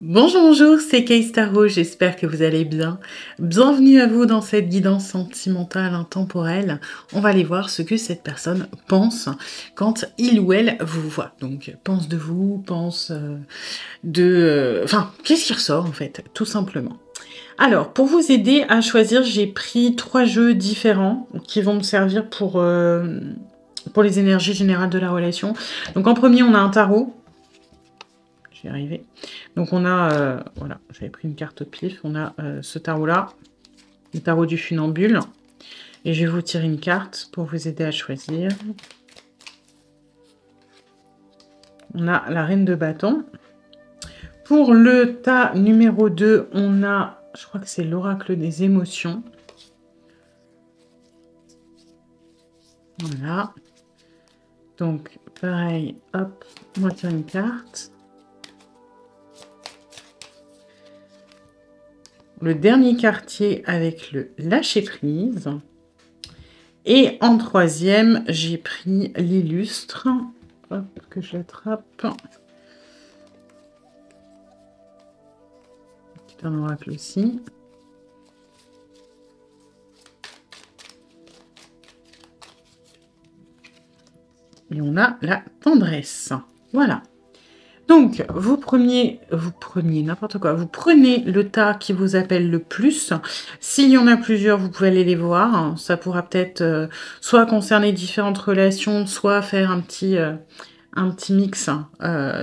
Bonjour, bonjour, c'est Kay Tarot, j'espère que vous allez bien. Bienvenue à vous dans cette guidance sentimentale intemporelle. On va aller voir ce que cette personne pense quand il ou elle vous voit. Donc, pense de vous, pense Enfin, qu'est-ce qui ressort en fait, tout simplement. Alors, pour vous aider à choisir, j'ai pris 3 jeux différents qui vont me servir pour les énergies générales de la relation. Donc, en premier, on a un tarot. Je vais y arriver. Donc on a, voilà, j'avais pris une carte au pif, on a ce tarot-là, le tarot du funambule. Et je vais vous tirer une carte pour vous aider à choisir. On a la reine de bâton. Pour le tas numéro 2, on a, je crois que c'est l'oracle des émotions. Voilà. Donc pareil, hop, on va tirer une carte. Le dernier quartier avec le lâcher-prise. Et en troisième, j'ai pris l'illustre. Hop, que je l'attrape. C'est un oracle aussi. Et on a la tendresse. Voilà. Donc, vous prenez n'importe quoi. Vous prenez le tas qui vous appelle le plus. S'il y en a plusieurs, vous pouvez aller les voir. Ça pourra peut-être soit concerner différentes relations, soit faire un petit mix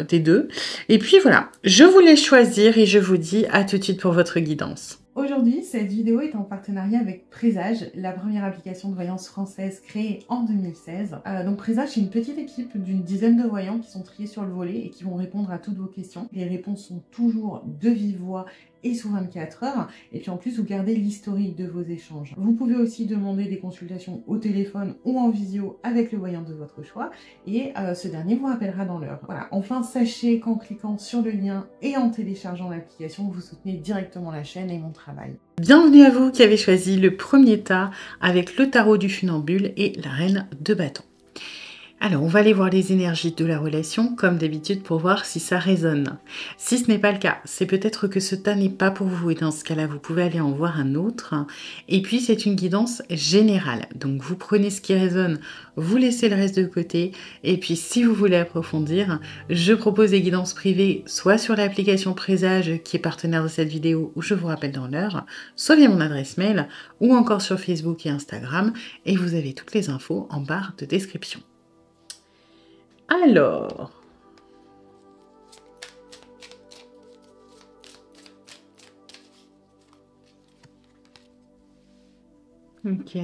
des deux. Et puis voilà, je vous laisse choisir et je vous dis à tout de suite pour votre guidance. Aujourd'hui, cette vidéo est en partenariat avec Présage, la première application de voyance française créée en 2016. Donc Présage, c'est une petite équipe d'une dizaine de voyants qui sont triés sur le volet et qui vont répondre à toutes vos questions. Les réponses sont toujours de vive voix et sous 24 heures. Et puis en plus, vous gardez l'historique de vos échanges. Vous pouvez aussi demander des consultations au téléphone ou en visio avec le voyant de votre choix. Et ce dernier vous rappellera dans l'heure. Voilà. Enfin, sachez qu'en cliquant sur le lien et en téléchargeant l'application, vous soutenez directement la chaîne et mon travail. Bienvenue à vous qui avez choisi le premier tas avec le tarot du funambule et la reine de bâton. Alors, on va aller voir les énergies de la relation, comme d'habitude, pour voir si ça résonne. Si ce n'est pas le cas, c'est peut-être que ce tas n'est pas pour vous, et dans ce cas-là, vous pouvez aller en voir un autre. Et puis, c'est une guidance générale. Donc, vous prenez ce qui résonne, vous laissez le reste de côté, et puis, si vous voulez approfondir, je propose des guidances privées, soit sur l'application Présage, qui est partenaire de cette vidéo, où je vous rappelle dans l'heure, soit via mon adresse mail, ou encore sur Facebook et Instagram, et vous avez toutes les infos en barre de description. Alors, ok.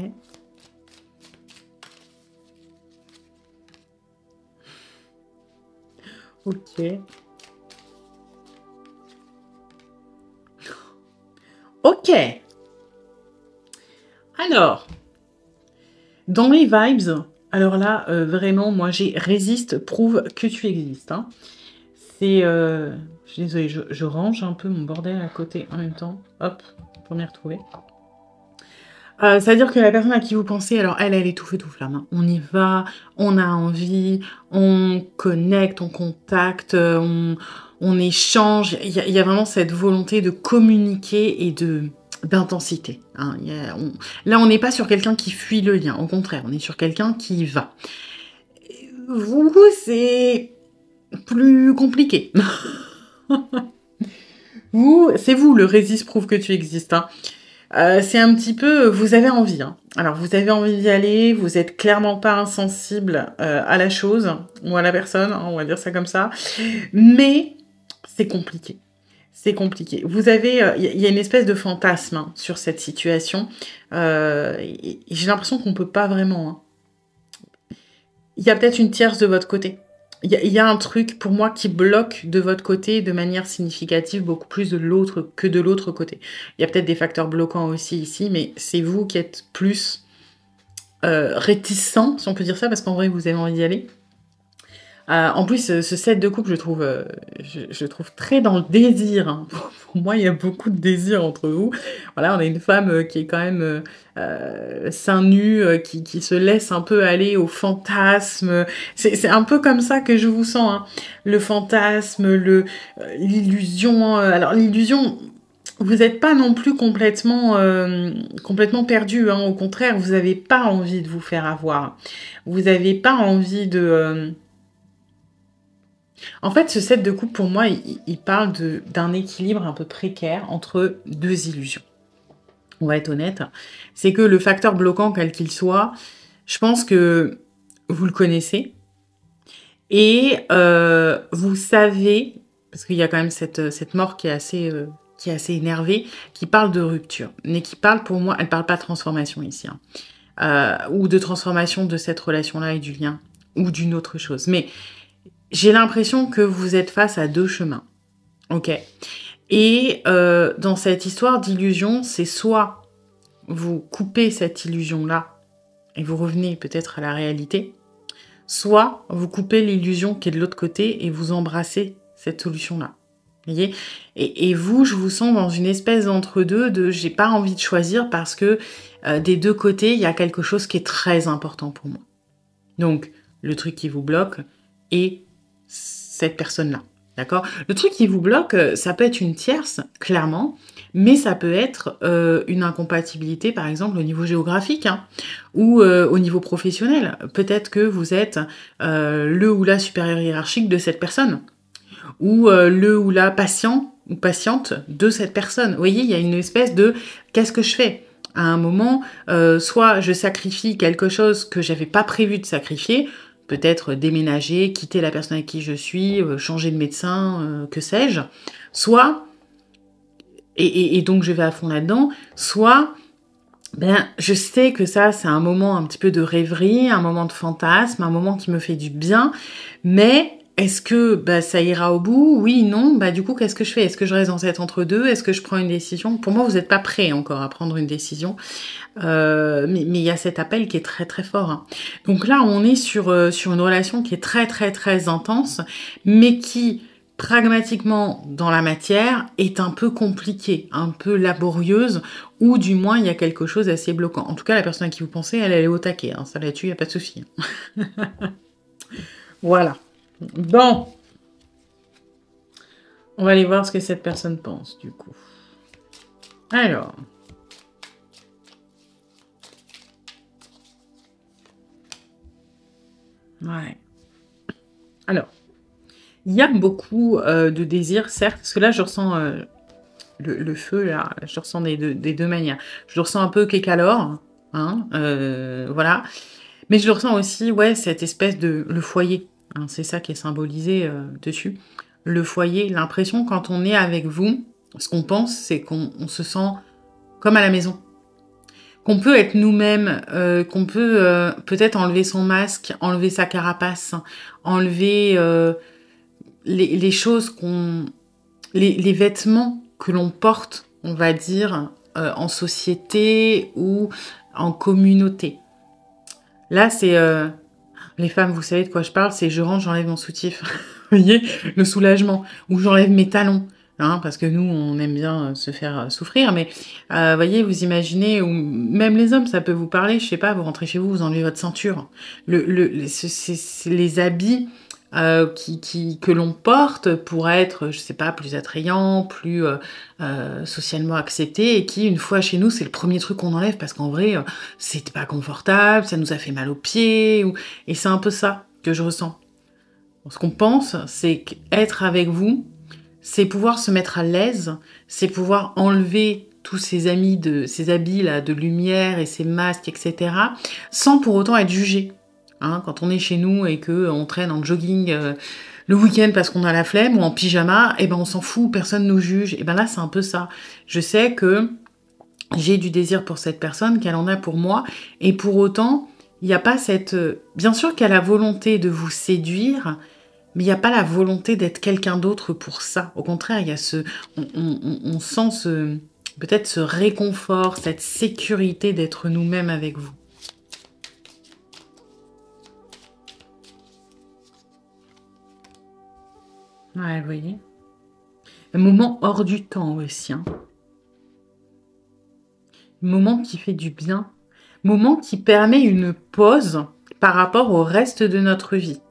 Ok. Ok. Alors, dans les vibes, alors là, vraiment, moi, j'ai résiste, prouve que tu existes. Hein. C'est... je suis désolée, je range un peu mon bordel à côté en même temps. Hop, pour m'y retrouver. C'est-à-dire que la personne à qui vous pensez, alors elle est tout feu tout flamme. Hein. On y va, on a envie, on connecte, on contacte, on échange. Il y a vraiment cette volonté de communiquer et d'intensité. Hein. Là, on n'est pas sur quelqu'un qui fuit le lien. Au contraire, on est sur quelqu'un qui y va. Vous, c'est plus compliqué. C'est vous, le résiste prouve que tu existes. Hein. C'est un petit peu, vous avez envie. Hein. Alors, vous avez envie d'y aller, vous êtes clairement pas insensible à la chose ou à la personne, hein, on va dire ça comme ça. Mais c'est compliqué. C'est compliqué. Vous avez, il y a une espèce de fantasme hein, sur cette situation. Et j'ai l'impression qu'on peut pas vraiment. Hein. Il y a peut-être une tierce de votre côté. Il y a un truc, pour moi, qui bloque de votre côté de manière significative, beaucoup plus de l'autre que de l'autre côté. Il y a peut-être des facteurs bloquants aussi ici, mais c'est vous qui êtes plus réticent, si on peut dire ça, parce qu'en vrai, vous avez envie d'y aller. En plus, ce set de coupe, je trouve très dans le désir, hein, Pour moi, il y a beaucoup de désir entre vous. Voilà, on a une femme qui est quand même seins nus, qui se laisse un peu aller au fantasme. C'est un peu comme ça que je vous sens, hein. Le fantasme, l'illusion. Alors l'illusion, vous n'êtes pas non plus complètement perdu, hein. Au contraire, vous n'avez pas envie de vous faire avoir. Vous n'avez pas envie de... En fait, ce set de coupe, pour moi, il parle d'un équilibre un peu précaire entre deux illusions. On va être honnête. C'est que le facteur bloquant, quel qu'il soit, je pense que vous le connaissez. Et vous savez, parce qu'il y a quand même cette mort qui est assez énervée, qui parle de rupture. Mais qui parle, pour moi, elle ne parle pas de transformation ici. Hein. Ou de transformation de cette relation-là et du lien. Ou d'une autre chose. Mais j'ai l'impression que vous êtes face à deux chemins. Ok. Et dans cette histoire d'illusion, c'est soit vous coupez cette illusion-là et vous revenez peut-être à la réalité, soit vous coupez l'illusion qui est de l'autre côté et vous embrassez cette solution-là. Vous voyez ? Et vous, je vous sens dans une espèce d'entre-deux de j'ai pas envie de choisir parce que des deux côtés, il y a quelque chose qui est très important pour moi. Donc, le truc qui vous bloque est cette personne-là. D'accord ? Le truc qui vous bloque, ça peut être une tierce, clairement, mais ça peut être une incompatibilité, par exemple, au niveau géographique, hein, ou au niveau professionnel. Peut-être que vous êtes le ou la supérieur hiérarchique de cette personne, ou le ou la patient ou patiente de cette personne. Vous voyez, il y a une espèce de « qu'est-ce que je fais ?» À un moment, soit je sacrifie quelque chose que j'avais pas prévu de sacrifier, peut-être déménager, quitter la personne avec qui je suis, changer de médecin, que sais-je, soit, et donc je vais à fond là-dedans, soit, ben, je sais que ça, c'est un moment un petit peu de rêverie, un moment de fantasme, un moment qui me fait du bien, mais est-ce que bah, ça ira au bout? Oui, non. Bah, du coup, qu'est-ce que je fais? Est-ce que je reste dans cet entre-deux? Est-ce que je prends une décision? Pour moi, vous n'êtes pas prêt encore à prendre une décision. Mais il y a cet appel qui est très très fort. Hein. Donc là, on est sur une relation qui est très très très intense, mais qui, pragmatiquement, dans la matière, est un peu compliquée, un peu laborieuse, ou du moins, il y a quelque chose d'assez bloquant. En tout cas, la personne à qui vous pensez, elle est au taquet. Hein. Ça là-dessus, il n'y a pas de souci. Voilà. Bon, on va aller voir ce que cette personne pense, du coup. Alors. Ouais. Alors, il y a beaucoup de désirs, certes, parce que là, je ressens le feu, là, je le ressens des deux manières. Je le ressens un peu qu'écalore, hein, voilà. Mais je le ressens aussi, ouais, cette espèce de... le foyer, hein, c'est ça qui est symbolisé dessus. Le foyer, l'impression quand on est avec vous, ce qu'on pense, c'est qu'on se sent comme à la maison. Qu'on peut être nous-mêmes, qu'on peut peut-être enlever son masque, enlever sa carapace, enlever les choses les vêtements que l'on porte, on va dire, en société ou en communauté. Là, c'est... les femmes, vous savez de quoi je parle, c'est je rentre, j'enlève mon soutif. Vous voyez, le soulagement. Ou j'enlève mes talons. Hein, parce que nous, on aime bien se faire souffrir. Mais, voyez, vous imaginez, ou même les hommes, ça peut vous parler. Je sais pas, vous rentrez chez vous, vous enlevez votre ceinture. C'est les habits que l'on porte pour être, je sais pas, plus attrayant, plus socialement accepté, et qui, une fois chez nous, c'est le premier truc qu'on enlève parce qu'en vrai, c'était pas confortable, ça nous a fait mal aux pieds, et c'est un peu ça que je ressens. Ce qu'on pense, c'est qu'être avec vous, c'est pouvoir se mettre à l'aise, c'est pouvoir enlever tous ces habits là de lumière et ces masques, etc., sans pour autant être jugé. Hein, quand on est chez nous et que on traîne en jogging le week-end parce qu'on a la flemme ou en pyjama, et ben on s'en fout, personne nous juge. Et ben là, c'est un peu ça. Je sais que j'ai du désir pour cette personne, qu'elle en a pour moi, et pour autant, il n'y a pas cette... Bien sûr qu'elle a la volonté de vous séduire, mais il n'y a pas la volonté d'être quelqu'un d'autre pour ça. Au contraire, il y a on sent peut-être ce réconfort, cette sécurité d'être nous-mêmes avec vous. Ouais, vous voyez. Un moment hors du temps aussi, hein. Moment qui fait du bien. Moment qui permet une pause par rapport au reste de notre vie.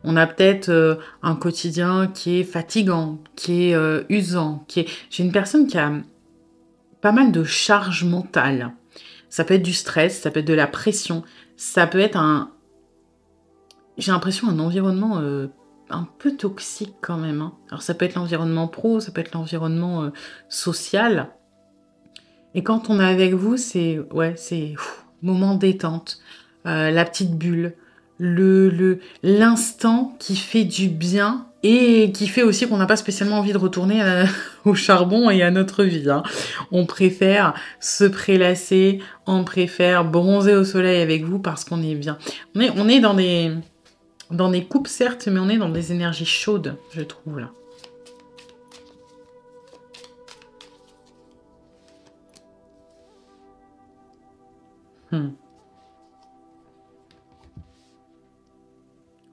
On a peut-être un quotidien qui est fatigant, qui est usant, qui est... J'ai une personne qui a pas mal de charge mentale. Ça peut être du stress, ça peut être de la pression, ça peut être un... J'ai l'impression un environnement un peu toxique quand même, hein. Alors ça peut être l'environnement pro, ça peut être l'environnement social. Et quand on est avec vous, c'est ouais, c'est moment détente, la petite bulle, l'instant qui fait du bien et qui fait aussi qu'on n'a pas spécialement envie de retourner au charbon et à notre vie, hein. On préfère se prélasser, on préfère bronzer au soleil avec vous parce qu'on est bien. On est dans des coupes certes, mais on est dans des énergies chaudes, je trouve là.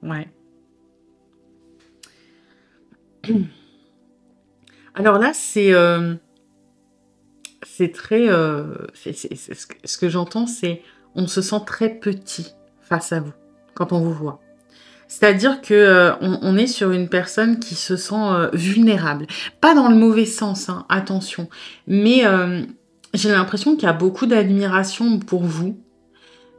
Ouais. Alors là, c'est très... ce que j'entends, c'est on se sent très petit face à vous quand on vous voit. C'est-à-dire que on est sur une personne qui se sent vulnérable. Pas dans le mauvais sens, hein, attention. Mais j'ai l'impression qu'il y a beaucoup d'admiration pour vous.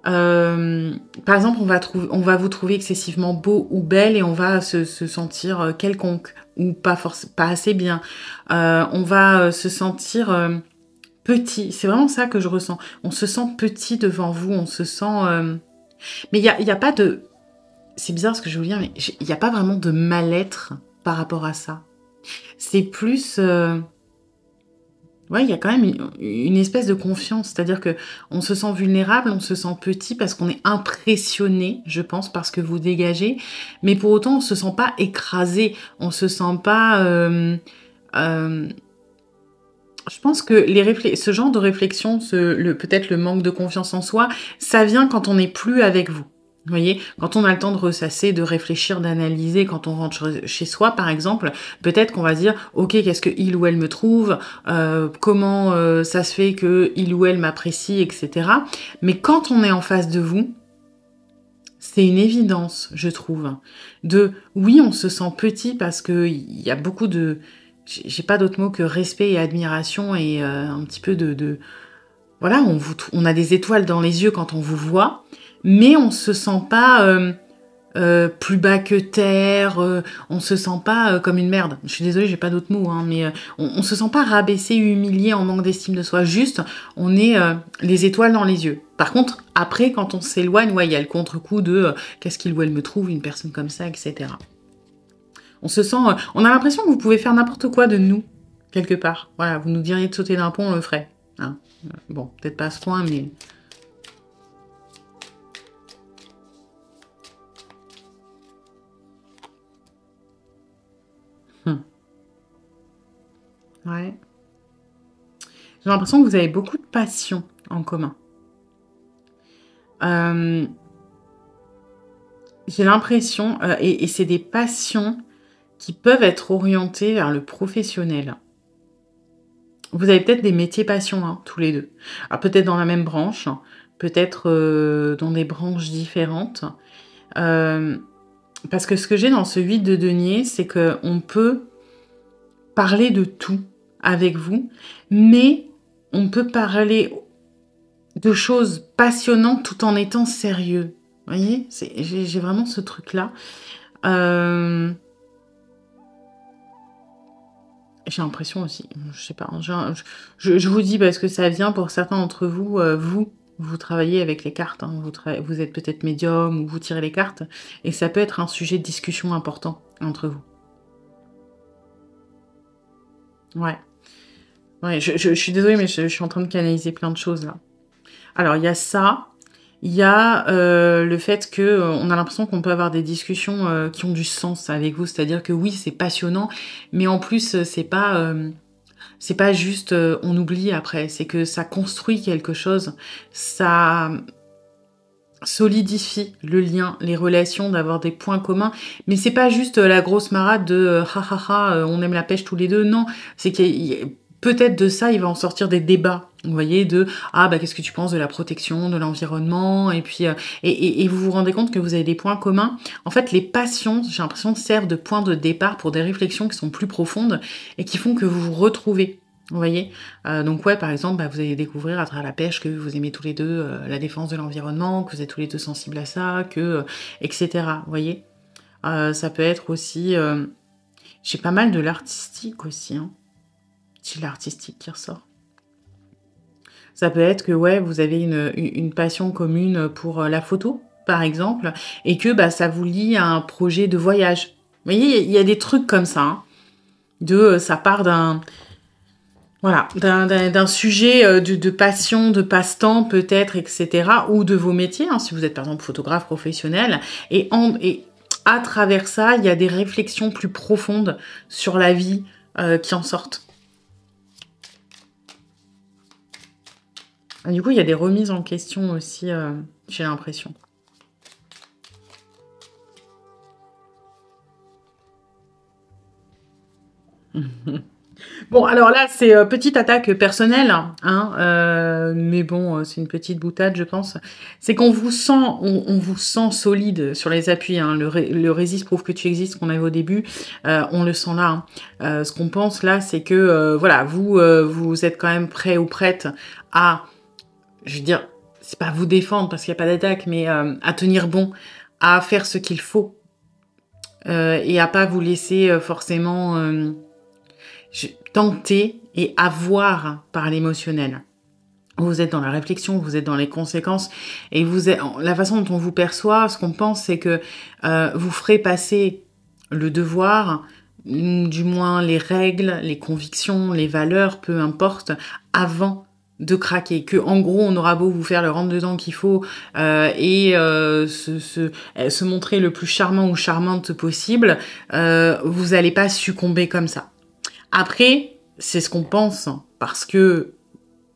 Par exemple, on va vous trouver excessivement beau ou belle et on va se sentir quelconque ou pas assez bien. On va se sentir petit. C'est vraiment ça que je ressens. On se sent petit devant vous. On se sent... Mais il y a pas de... C'est bizarre ce que je veux dire, mais il n'y a pas vraiment de mal-être par rapport à ça. C'est plus... Ouais, il y a quand même une espèce de confiance, c'est-à-dire que on se sent vulnérable, on se sent petit parce qu'on est impressionné, je pense, parce que vous dégagez, mais pour autant on se sent pas écrasé, on se sent pas. Je pense que ce genre de réflexion, peut-être le manque de confiance en soi, ça vient quand on n'est plus avec vous. Vous voyez, quand on a le temps de ressasser, de réfléchir, d'analyser, quand on rentre chez soi, par exemple, peut-être qu'on va se dire, ok, qu'est-ce que il ou elle me trouve, comment ça se fait que il ou elle m'apprécie, etc. Mais quand on est en face de vous, c'est une évidence, je trouve, oui, on se sent petit parce que il y a beaucoup de, j'ai pas d'autre mot que respect et admiration et un petit peu voilà, on a des étoiles dans les yeux quand on vous voit, mais on se sent pas plus bas que terre, on se sent pas comme une merde. Je suis désolée, j'ai pas d'autres mots, hein, mais on se sent pas rabaissé, humilié, en manque d'estime de soi. Juste, on est les étoiles dans les yeux. Par contre, après, quand on s'éloigne, ouais, il y a le contre-coup de qu'est-ce qu'il ou elle me trouve, une personne comme ça, etc. On se sent, on a l'impression que vous pouvez faire n'importe quoi de nous, quelque part. Voilà, vous nous diriez de sauter d'un pont, on le ferait. Hein. Bon, peut-être pas à ce point, mais... Ouais. J'ai l'impression que vous avez beaucoup de passion en commun. J'ai l'impression, et c'est des passions qui peuvent être orientées vers le professionnel. Vous avez peut-être des métiers passion, hein, tous les deux. Alors peut-être dans la même branche, peut-être dans des branches différentes. Parce que ce que j'ai dans ce 8 de denier, c'est qu'on peut parler de tout avec vous, mais on peut parler de choses passionnantes tout en étant sérieux. Vous voyez, j'ai vraiment ce truc-là. J'ai l'impression aussi, je sais pas, je vous dis parce que ça vient pour certains d'entre vous, vous travaillez avec les cartes, hein, vous êtes peut-être médium ou vous tirez les cartes, et ça peut être un sujet de discussion important entre vous. Ouais. Ouais, je suis désolée, mais je suis en train de canaliser plein de choses là. Alors, il y a ça. Il y a le fait que on a l'impression qu'on peut avoir des discussions qui ont du sens avec vous. C'est-à-dire que oui, c'est passionnant, mais en plus, c'est pas juste on oublie après. C'est que ça construit quelque chose. Ça solidifie le lien, les relations, d'avoir des points communs. Mais c'est pas juste la grosse marade de ha ha ha, on aime la pêche tous les deux. Non, c'est qu'il peut-être de ça, il va en sortir des débats. Vous voyez, de ah bah qu'est-ce que tu penses de la protection de l'environnement, et puis et vous vous rendez compte que vous avez des points communs. En fait, les passions, j'ai l'impression, servent de point de départ pour des réflexions qui sont plus profondes et qui font que vous vous retrouvez. Vous voyez, donc ouais, par exemple, bah, vous allez découvrir à travers la pêche que vous aimez tous les deux la défense de l'environnement, que vous êtes tous les deux sensibles à ça, que etc. Vous voyez, ça peut être aussi, j'ai pas mal de l'artistique aussi, hein. C'est l'artistique qui ressort. Ça peut être que ouais, vous avez une passion commune pour la photo, par exemple, et que bah, ça vous lie à un projet de voyage. Vous voyez, il y a des trucs comme ça, hein, ça part d'un voilà, d'un sujet de passion, de passe-temps peut-être, etc., ou de vos métiers, hein, si vous êtes par exemple photographe professionnel, et à travers ça, il y a des réflexions plus profondes sur la vie qui en sortent. Du coup, il y a des remises en question aussi, j'ai l'impression. Bon, alors là, c'est petite attaque personnelle, hein, mais bon, c'est une petite boutade, je pense. C'est qu'on vous sent, on vous sent solide sur les appuis. Hein. Le résiste prouve que tu existes, qu'on avait au début, on le sent là. Hein. Ce qu'on pense là, c'est que voilà, vous êtes quand même prêt ou prête à, je veux dire, c'est pas vous défendre parce qu'il n'y a pas d'attaque, mais à tenir bon, à faire ce qu'il faut et à pas vous laisser forcément tenter et avoir par l'émotionnel. Vous êtes dans la réflexion, vous êtes dans les conséquences, et la façon dont on vous perçoit, ce qu'on pense, c'est que vous ferez passer le devoir, du moins les règles, les convictions, les valeurs, peu importe, avant de craquer. Que en gros, on aura beau vous faire le rentre-dedans qu'il faut et se montrer le plus charmant ou charmante possible, vous n'allez pas succomber comme ça. Après, c'est ce qu'on pense, parce que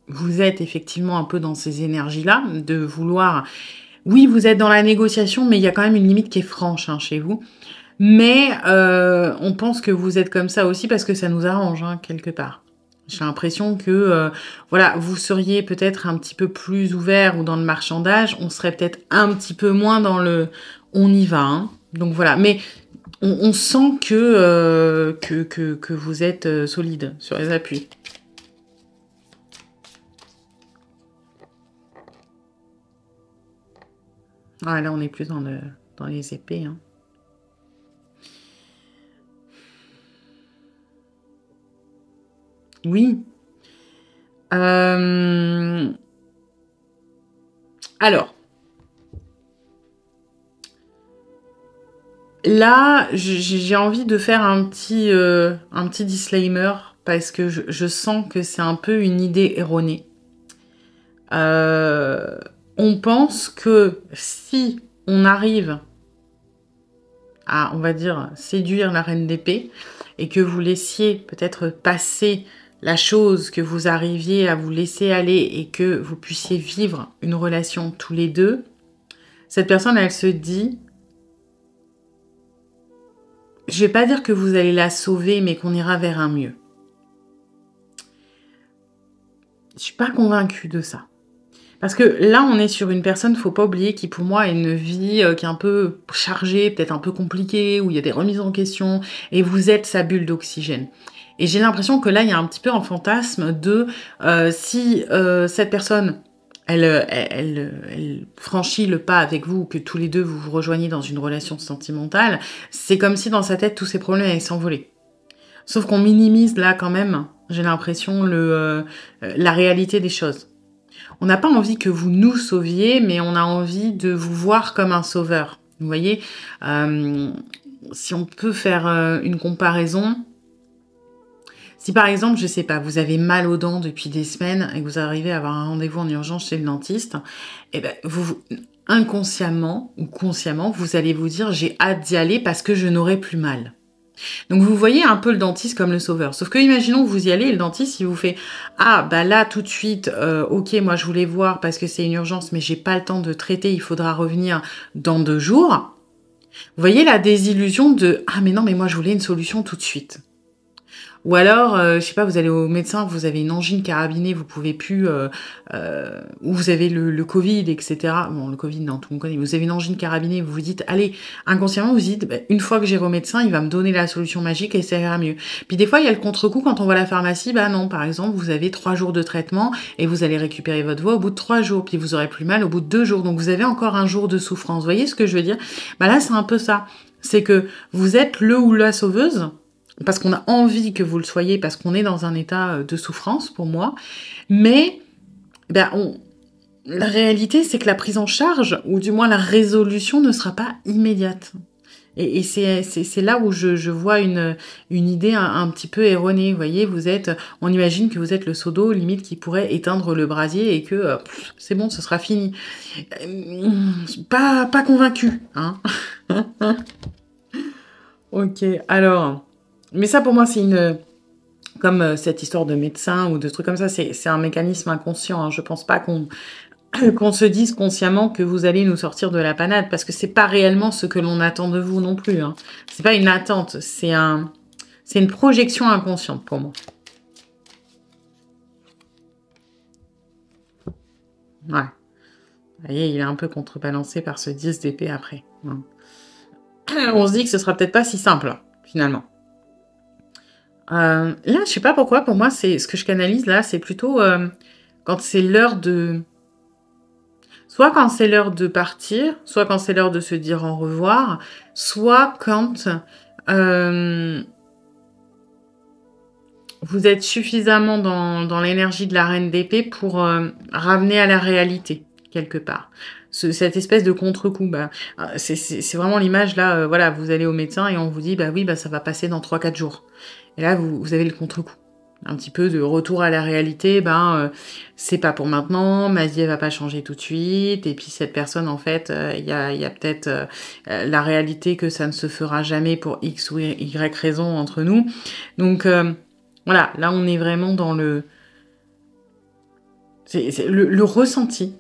vous êtes effectivement un peu dans ces énergies-là, de vouloir... Oui, vous êtes dans la négociation, mais il y a quand même une limite qui est franche hein, chez vous. Mais on pense que vous êtes comme ça aussi parce que ça nous arrange, hein, quelque part. J'ai l'impression que, voilà, vous seriez peut-être un petit peu plus ouvert ou dans le marchandage, on serait peut-être un petit peu moins dans le « on y va hein ». Donc voilà, mais... On sent que vous êtes solide sur les appuis. Ah, là, on est plus dans les épées. Hein. Oui. Alors. Là, j'ai envie de faire un petit disclaimer parce que je sens que c'est un peu une idée erronée. On pense que si on arrive à, on va dire, séduire la reine d'épée et que vous laissiez peut-être passer la chose, que vous arriviez à vous laisser aller et que vous puissiez vivre une relation tous les deux, cette personne, elle se dit... Je vais pas dire que vous allez la sauver, mais qu'on ira vers un mieux. Je suis pas convaincue de ça. Parce que là, on est sur une personne, faut pas oublier, qui pour moi a une vie qui est un peu chargée, peut-être un peu compliquée, où il y a des remises en question, et vous êtes sa bulle d'oxygène. Et j'ai l'impression que là, il y a un petit peu un fantasme de si cette personne... Elle franchit le pas avec vous, que tous les deux vous vous rejoignez dans une relation sentimentale, c'est comme si dans sa tête tous ces problèmes allaient s'envoler. Sauf qu'on minimise là quand même, j'ai l'impression, la réalité des choses. On n'a pas envie que vous nous sauviez, mais on a envie de vous voir comme un sauveur. Vous voyez, si on peut faire une comparaison... Si par exemple, je sais pas, vous avez mal aux dents depuis des semaines et que vous arrivez à avoir un rendez-vous en urgence chez le dentiste, et ben vous inconsciemment ou consciemment, vous allez vous dire j'ai hâte d'y aller parce que je n'aurai plus mal. Donc vous voyez un peu le dentiste comme le sauveur. Sauf que imaginons que vous y allez et le dentiste il vous fait ah bah là tout de suite ok moi je voulais voir parce que c'est une urgence mais j'ai pas le temps de traiter, il faudra revenir dans 2 jours. Vous voyez la désillusion de ah mais non mais moi je voulais une solution tout de suite. Ou alors, je sais pas, vous allez au médecin, vous avez une angine carabinée, vous pouvez plus, ou vous avez le Covid, etc. Bon, le Covid, non, tout le monde connaît. Vous avez une angine carabinée, vous vous dites, allez, inconsciemment, vous vous dites, bah, une fois que j'irai au médecin, il va me donner la solution magique et ça ira mieux. Puis des fois, il y a le contre-coup quand on va à la pharmacie, bah non, par exemple, vous avez 3 jours de traitement et vous allez récupérer votre voix au bout de 3 jours, puis vous aurez plus mal au bout de 2 jours. Donc vous avez encore un jour de souffrance. Vous voyez ce que je veux dire? Bah là, c'est un peu ça. C'est que vous êtes le ou la sauveuse, parce qu'on a envie que vous le soyez, parce qu'on est dans un état de souffrance, pour moi. Mais ben, la réalité, c'est que la prise en charge, ou du moins la résolution, ne sera pas immédiate. Et c'est là où je vois une idée un petit peu erronée. Vous voyez, on imagine que vous êtes le seau d'eau, limite, qui pourrait éteindre le brasier et que c'est bon, ce sera fini. Pas convaincu, hein. Ok, alors... Mais ça, pour moi, c'est comme cette histoire de médecin ou de trucs comme ça, c'est un mécanisme inconscient. Hein. Je pense pas qu'on se dise consciemment que vous allez nous sortir de la panade, parce que c'est pas réellement ce que l'on attend de vous non plus. Hein. C'est pas une attente, c'est une projection inconsciente pour moi. Ouais. Vous voyez, il est un peu contrebalancé par ce 10 d'épée après. Hein. On se dit que ce sera peut-être pas si simple, finalement. Là, je sais pas pourquoi, pour moi, c'est ce que je canalise là, c'est plutôt quand c'est l'heure de... Soit quand c'est l'heure de partir, soit quand c'est l'heure de se dire au revoir, soit quand vous êtes suffisamment dans l'énergie de la reine d'épée pour ramener à la réalité, quelque part. Cette espèce de contre-coup, bah, c'est vraiment l'image là, voilà, vous allez au médecin et on vous dit, bah oui, bah ça va passer dans 3-4 jours. Et là, vous avez le contre-coup. Un petit peu de retour à la réalité, c'est pas pour maintenant, ma vie elle va pas changer tout de suite, et puis cette personne en fait, il y a peut-être la réalité que ça ne se fera jamais pour X ou Y raison entre nous. Donc voilà, là on est vraiment dans le ressenti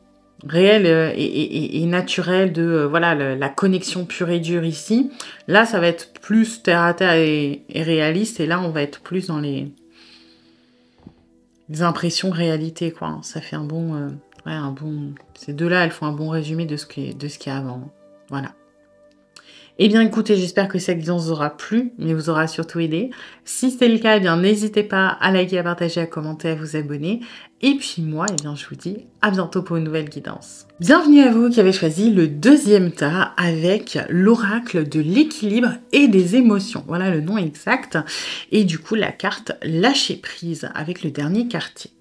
réel et naturel de voilà la connexion pure et dure ici. Là ça va être plus terre à terre et réaliste, et là on va être plus dans les impressions réalité, quoi. Ça fait un bon... Ces deux-là, elles font un bon résumé de ce qu'il y a avant. Voilà. Eh bien, écoutez, j'espère que cette guidance vous aura plu, mais vous aura surtout aidé. Si c'est le cas, eh bien, n'hésitez pas à liker, à partager, à commenter, à vous abonner. Et puis moi, eh bien, je vous dis à bientôt pour une nouvelle guidance. Bienvenue à vous qui avez choisi le deuxième tas avec l'oracle de l'équilibre et des émotions. Voilà le nom exact. Et du coup, la carte lâcher prise avec le dernier quartier.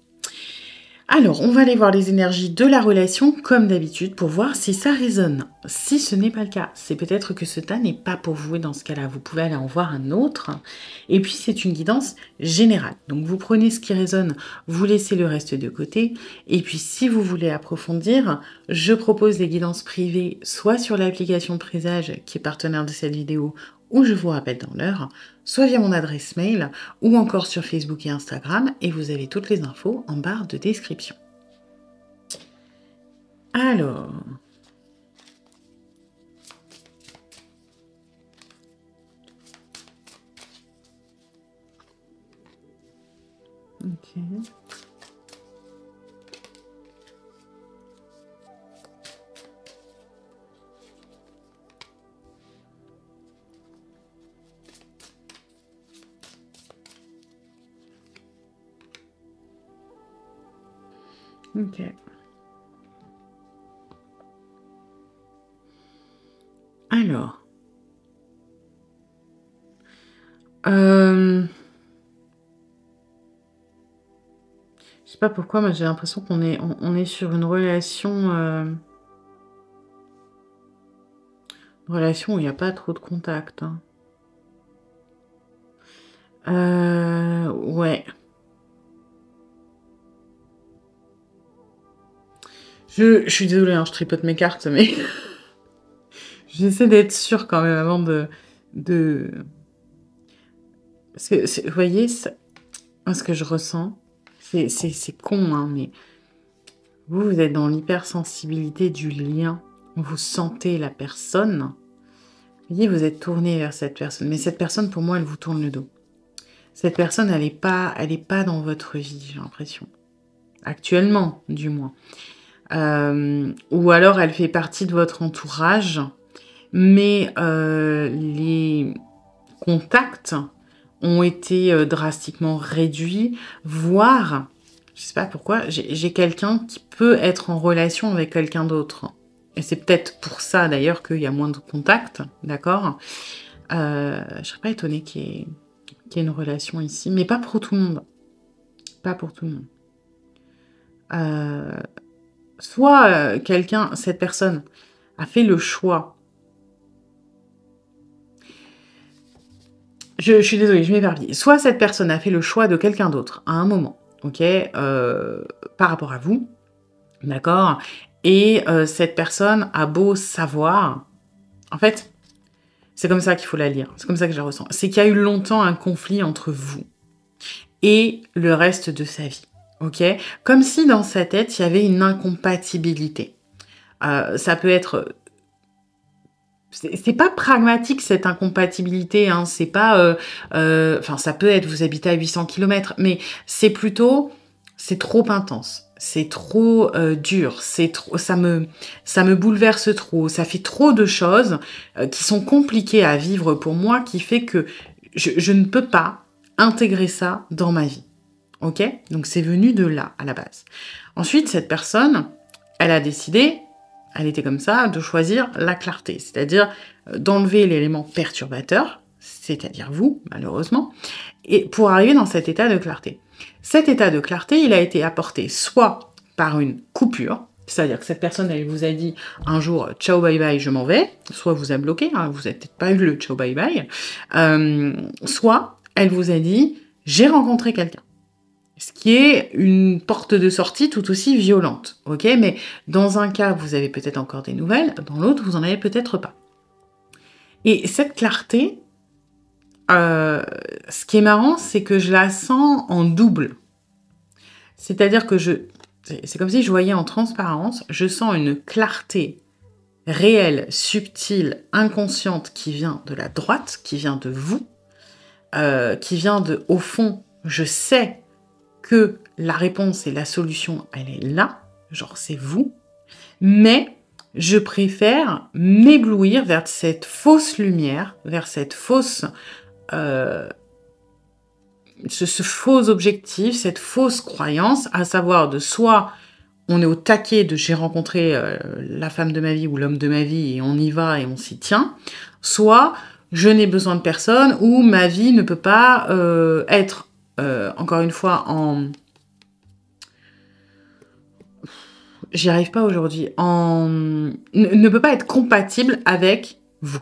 Alors, on va aller voir les énergies de la relation comme d'habitude pour voir si ça résonne. Si ce n'est pas le cas, c'est peut-être que ce tas n'est pas pour vous et dans ce cas-là, vous pouvez aller en voir un autre. Et puis, c'est une guidance générale. Donc, vous prenez ce qui résonne, vous laissez le reste de côté. Et puis, si vous voulez approfondir, je propose des guidances privées, soit sur l'application Présage qui est partenaire de cette vidéo, ou je vous rappelle dans l'heure, soit via mon adresse mail, ou encore sur Facebook et Instagram, et vous avez toutes les infos en barre de description. Alors... Ok... Ok. Alors. Je sais pas pourquoi, mais j'ai l'impression qu'on est sur une relation... Une relation où il n'y a pas trop de contact. Hein. Ouais. Je suis désolée, hein, je tripote mes cartes, mais j'essaie d'être sûre quand même avant de Parce que, vous voyez, ce que je ressens, c'est con, hein, mais vous êtes dans l'hypersensibilité du lien. Vous sentez la personne. Vous voyez, vous êtes tourné vers cette personne. Mais cette personne, pour moi, elle vous tourne le dos. Cette personne, elle est pas dans votre vie, j'ai l'impression. Actuellement, du moins. Ou alors, elle fait partie de votre entourage. Mais les contacts ont été drastiquement réduits, voire, je sais pas pourquoi, j'ai quelqu'un qui peut être en relation avec quelqu'un d'autre. Et c'est peut-être pour ça d'ailleurs qu'il y a moins de contacts, d'accord. Je serais pas étonnée qu'il y ait une relation ici, mais pas pour tout le monde. Pas pour tout le monde. Soit cette personne a fait le choix. Je suis désolée, je m'éparpille. Soit cette personne a fait le choix de quelqu'un d'autre à un moment, ok, par rapport à vous, d'accord, et cette personne a beau savoir, en fait, c'est comme ça qu'il faut la lire, c'est comme ça que je la ressens. C'est qu'il y a eu longtemps un conflit entre vous et le reste de sa vie, ok, comme si dans sa tête, il y avait une incompatibilité. Ça peut être... C'est pas pragmatique cette incompatibilité, hein. C'est pas... Enfin, ça peut être, vous habitez à 800 km, mais c'est plutôt... C'est trop intense, c'est trop dur, c'est trop, ça me bouleverse trop, ça fait trop de choses qui sont compliquées à vivre pour moi, qui fait que je ne peux pas intégrer ça dans ma vie. Ok? Donc c'est venu de là, à la base. Ensuite, cette personne, elle a décidé... Elle était comme ça, de choisir la clarté, c'est-à-dire d'enlever l'élément perturbateur, c'est-à-dire vous, malheureusement, et pour arriver dans cet état de clarté. Cet état de clarté, il a été apporté soit par une coupure, c'est-à-dire que cette personne, elle vous a dit un jour « ciao, bye bye, je m'en vais », soit vous a bloqué, hein, vous n'avez peut-être pas eu le « ciao, bye bye », soit elle vous a dit « j'ai rencontré quelqu'un ». Ce qui est une porte de sortie tout aussi violente, ok? Mais dans un cas, vous avez peut-être encore des nouvelles, dans l'autre, vous en avez peut-être pas. Et cette clarté, ce qui est marrant, c'est que je la sens en double. C'est-à-dire que c'est comme si je voyais en transparence, je sens une clarté réelle, subtile, inconsciente qui vient de la droite, qui vient de vous, qui vient de, au fond, je sais que la réponse et la solution, elle est là, genre c'est vous, mais je préfère m'éblouir vers cette fausse lumière, vers cette fausse, ce faux objectif, cette fausse croyance, à savoir de soit on est au taquet de j'ai rencontré la femme de ma vie ou l'homme de ma vie et on y va et on s'y tient, soit je n'ai besoin de personne ou ma vie ne peut pas être encore une fois, j'y arrive pas aujourd'hui, ne peut pas être compatible avec vous.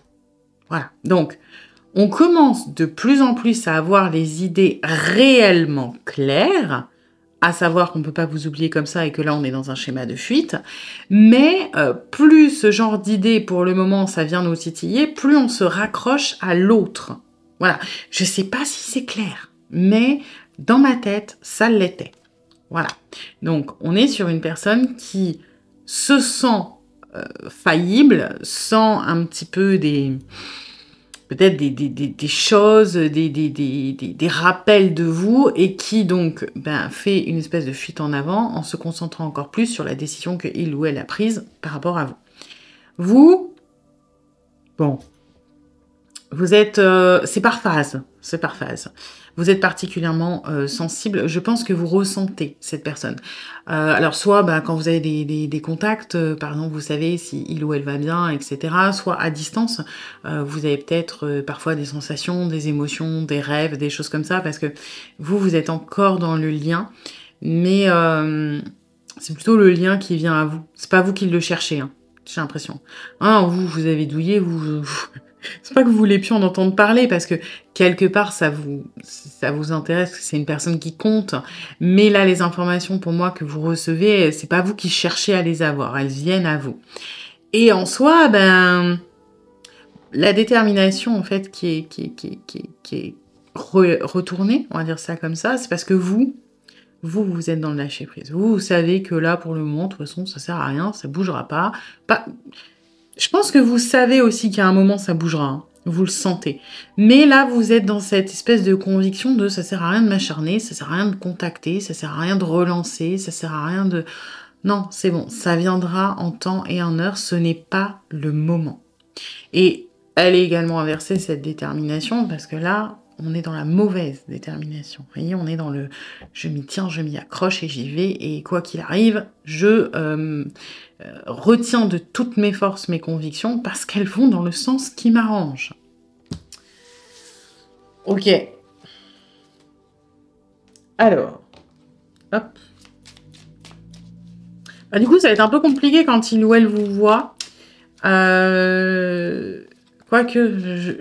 Voilà. Donc, on commence de plus en plus à avoir les idées réellement claires, à savoir qu'on ne peut pas vous oublier comme ça et que là, on est dans un schéma de fuite. Mais plus ce genre d'idées, pour le moment, ça vient nous titiller, plus on se raccroche à l'autre. Voilà. Je sais pas si c'est clair, mais... dans ma tête, ça l'était. Voilà. Donc, on est sur une personne qui se sent faillible, sent un petit peu peut-être des choses, des rappels de vous, et qui donc fait une espèce de fuite en avant en se concentrant encore plus sur la décision qu'il ou elle a prise par rapport à vous. Vous, bon, vous êtes... c'est par phase. C'est par phase. Vous êtes particulièrement sensible. Je pense que vous ressentez cette personne. Alors, soit quand vous avez des contacts, par exemple, vous savez si il ou elle va bien, etc. Soit à distance, vous avez peut-être parfois des sensations, des émotions, des rêves, des choses comme ça, parce que vous êtes encore dans le lien. Mais c'est plutôt le lien qui vient à vous. C'est pas vous qui le cherchez, hein, j'ai l'impression. Hein, vous avez douillé, c'est pas que vous voulez plus en entendre parler, parce que quelque part, ça vous intéresse, c'est une personne qui compte. Mais là, les informations, pour moi, que vous recevez, c'est pas vous qui cherchez à les avoir, elles viennent à vous. Et en soi, la détermination, en fait, qui est retourner, on va dire ça comme ça, c'est parce que vous êtes dans le lâcher prise. Vous savez que là, pour le moment, de toute façon, ça sert à rien, ça bougera pas. Je pense que vous savez aussi qu'à un moment, ça bougera. Hein. Vous le sentez. Mais là, vous êtes dans cette espèce de conviction de ça sert à rien de m'acharner, ça sert à rien de contacter, ça sert à rien de relancer, ça sert à rien de... Non, c'est bon, ça viendra en temps et en heure, ce n'est pas le moment. Et elle est également inversée, cette détermination, parce que là, on est dans la mauvaise détermination. Vous voyez, on est dans le je m'y tiens, je m'y accroche et j'y vais, et quoi qu'il arrive, je retiens de toutes mes forces mes convictions parce qu'elles vont dans le sens qui m'arrange. Ok. Alors, hop. Bah, du coup, ça va être un peu compliqué quand il ou elle vous voit. Quoique, je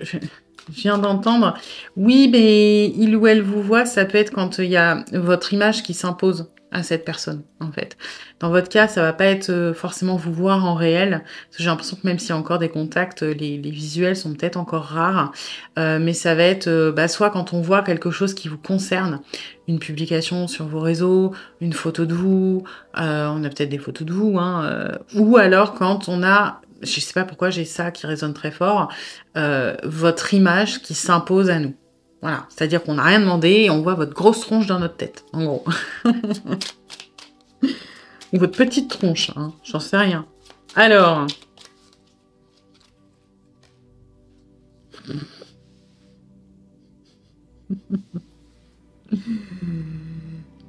viens d'entendre. Oui, mais il ou elle vous voit, ça peut être quand il y a votre image qui s'impose à cette personne, en fait. Dans votre cas, ça va pas être forcément vous voir en réel. Parce que j'ai l'impression que même s'il y a encore des contacts, les visuels sont peut-être encore rares. Mais ça va être soit quand on voit quelque chose qui vous concerne, une publication sur vos réseaux, une photo de vous, on a peut-être des photos de vous, hein, ou alors quand on a, je sais pas pourquoi j'ai ça qui résonne très fort, votre image qui s'impose à nous. Voilà, c'est-à-dire qu'on n'a rien demandé et on voit votre grosse tronche dans notre tête, en gros. Ou votre petite tronche, hein, j'en sais rien. Alors...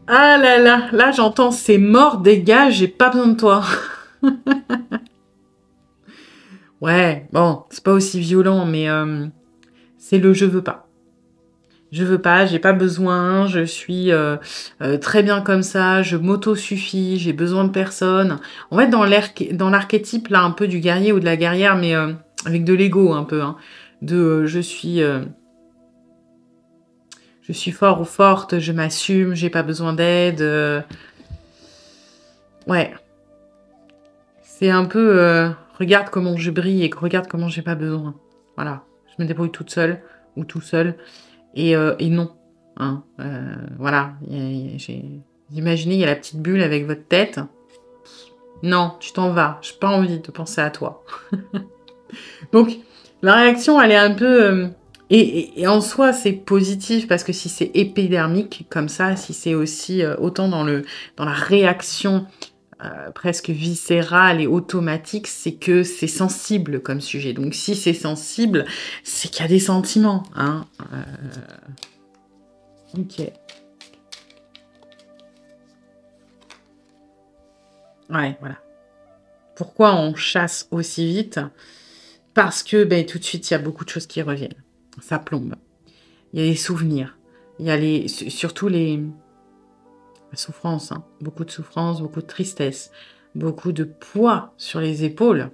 Ah là là, là j'entends c'est mort, dégage, j'ai pas besoin de toi. Ouais, bon, c'est pas aussi violent, mais c'est le je veux pas. Je veux pas, j'ai pas besoin, je suis très bien comme ça, je m'auto-suffis, j'ai besoin de personne. On va être dans l'archétype là un peu du guerrier ou de la guerrière, mais avec de l'ego un peu, hein, de je suis fort ou forte, je m'assume, j'ai pas besoin d'aide. Ouais, c'est un peu regarde comment je brille et regarde comment j'ai pas besoin. Voilà, je me débrouille toute seule ou tout seul. Et non. Hein, voilà. Imaginez, il y a la petite bulle avec votre tête. Non, tu t'en vas. J'ai pas envie de penser à toi. Donc, la réaction, elle est un peu... et en soi, c'est positif parce que si c'est épidermique comme ça, si c'est aussi autant dans la réaction presque viscérale et automatique, c'est que c'est sensible comme sujet. Donc, si c'est sensible, c'est qu'il y a des sentiments. Hein. Ok. Ouais, voilà. Pourquoi on chasse aussi vite? Parce que tout de suite, il y a beaucoup de choses qui reviennent. Ça plombe. Il y a les souvenirs. Il y a surtout la souffrance. Hein. Beaucoup de souffrance, beaucoup de tristesse. Beaucoup de poids sur les épaules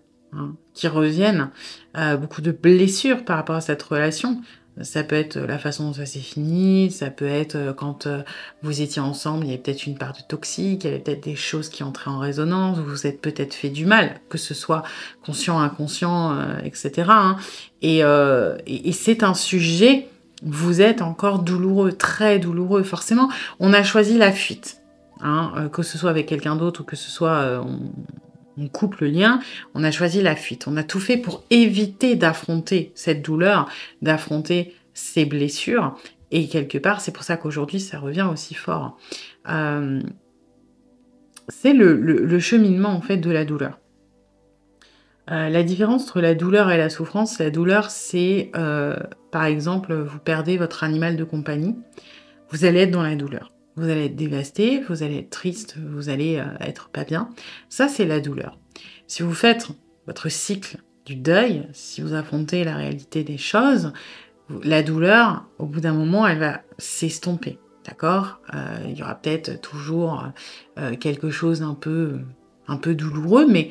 qui reviennent. Beaucoup de blessures par rapport à cette relation. Ça peut être la façon dont ça s'est fini, ça peut être quand vous étiez ensemble, il y avait peut-être une part de toxique, il y avait peut-être des choses qui entraient en résonance, vous vous êtes peut-être fait du mal, que ce soit conscient, inconscient, etc. Hein. Et c'est un sujet, vous êtes encore douloureux, très douloureux. Forcément, on a choisi la fuite, hein, que ce soit avec quelqu'un d'autre ou que ce soit... on coupe le lien, on a choisi la fuite. On a tout fait pour éviter d'affronter cette douleur, d'affronter ces blessures. Et quelque part, c'est pour ça qu'aujourd'hui, ça revient aussi fort. C'est le cheminement, en fait, de la douleur. La différence entre la douleur et la souffrance, la douleur, c'est, par exemple, vous perdez votre animal de compagnie, vous allez être dans la douleur. Vous allez être dévasté, vous allez être triste, vous allez être pas bien. Ça, c'est la douleur. Si vous faites votre cycle du deuil, si vous affrontez la réalité des choses, la douleur, au bout d'un moment, elle va s'estomper. D'accord ? Il y aura peut-être toujours quelque chose d'un peu douloureux, mais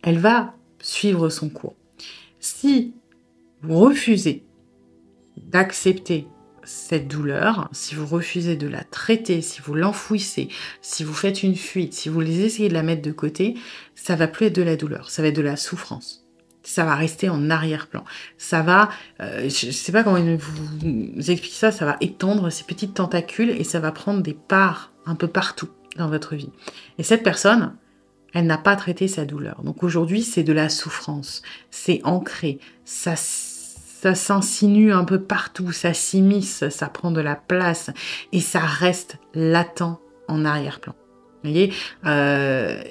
elle va suivre son cours. Si vous refusez d'accepter cette douleur, si vous refusez de la traiter, si vous l'enfouissez, si vous faites une fuite, si vous essayez de la mettre de côté, ça va plus être de la douleur, ça va être de la souffrance. ça va rester en arrière-plan. Ça va, je ne sais pas comment vous expliquer ça, ça va étendre ses petites tentacules et ça va prendre des parts un peu partout dans votre vie. Et cette personne, elle n'a pas traité sa douleur. Donc aujourd'hui, c'est de la souffrance. C'est ancré. Ça s'insinue un peu partout. Ça s'immisce. Ça prend de la place. Et ça reste latent en arrière-plan. Vous voyez,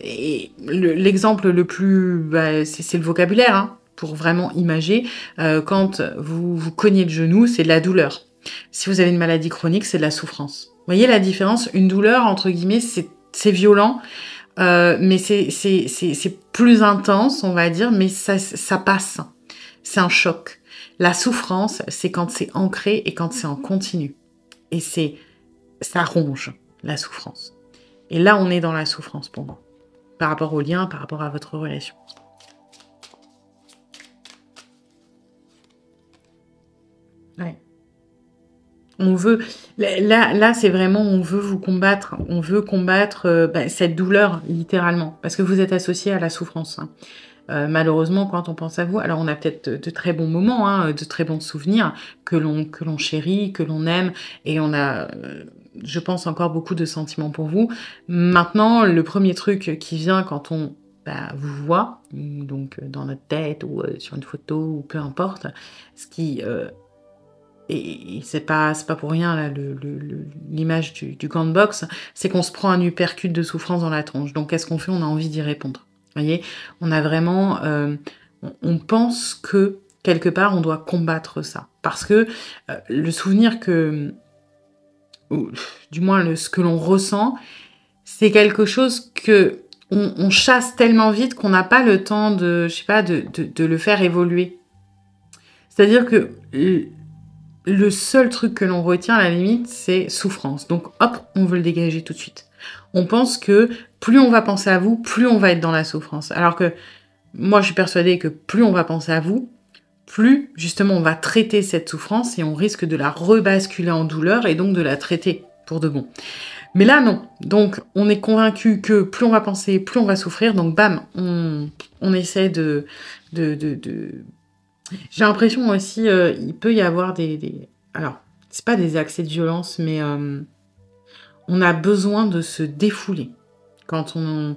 et l'exemple le plus... Bah, c'est le vocabulaire, hein, pour vraiment imager. Quand vous cognez le genou, c'est de la douleur. Si vous avez une maladie chronique, c'est de la souffrance. Vous voyez la différence? Une douleur, entre guillemets, c'est violent. Mais c'est plus intense, on va dire, mais ça passe. C'est un choc. La souffrance, c'est quand c'est ancré et quand c'est en continu. Et ça ronge, la souffrance. Et là, on est dans la souffrance pour moi. Par rapport au lien, par rapport à votre relation. Ouais. On veut, là c'est vraiment, on veut vous combattre, on veut combattre cette douleur, littéralement, parce que vous êtes associé à la souffrance. Hein. Malheureusement, quand on pense à vous, alors on a peut-être de très bons moments, hein, de très bons souvenirs que l'on chérit, que l'on aime, et on a, je pense, encore beaucoup de sentiments pour vous. Maintenant, le premier truc qui vient quand on vous voit, donc dans notre tête ou sur une photo ou peu importe, ce qui et c'est pas pour rien là l'image du gant de boxe, c'est qu'on se prend un uppercut de souffrance dans la tronche. Donc qu'est-ce qu'on fait? On a envie d'y répondre. Vous voyez, on a vraiment, on pense que quelque part on doit combattre ça parce que le souvenir ou, du moins ce que l'on ressent, c'est quelque chose que on chasse tellement vite qu'on n'a pas le temps de, je sais pas, de le faire évoluer. C'est-à-dire que le seul truc que l'on retient à la limite, c'est souffrance. Donc hop, on veut le dégager tout de suite. On pense que plus on va penser à vous, plus on va être dans la souffrance. Alors que moi, je suis persuadée que plus on va penser à vous, plus justement on va traiter cette souffrance et on risque de la rebasculer en douleur et donc de la traiter pour de bon. Mais là, non. Donc, on est convaincu que plus on va penser, plus on va souffrir. Donc, bam, on essaie de... J'ai l'impression aussi, il peut y avoir alors, c'est pas des accès de violence, mais on a besoin de se défouler. Quand on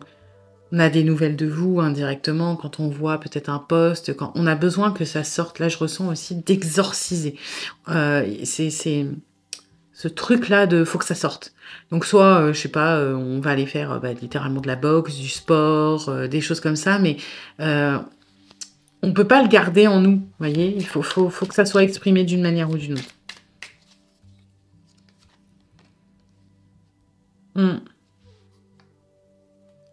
a des nouvelles de vous indirectement, quand on voit peut-être un post, quand on a besoin que ça sorte. Là, je ressens aussi d'exorciser. C'est ce truc-là de faut que ça sorte. Donc soit, je sais pas, on va aller faire littéralement de la boxe, du sport, des choses comme ça, mais on peut pas le garder en nous, vous voyez. Il faut que ça soit exprimé d'une manière ou d'une autre.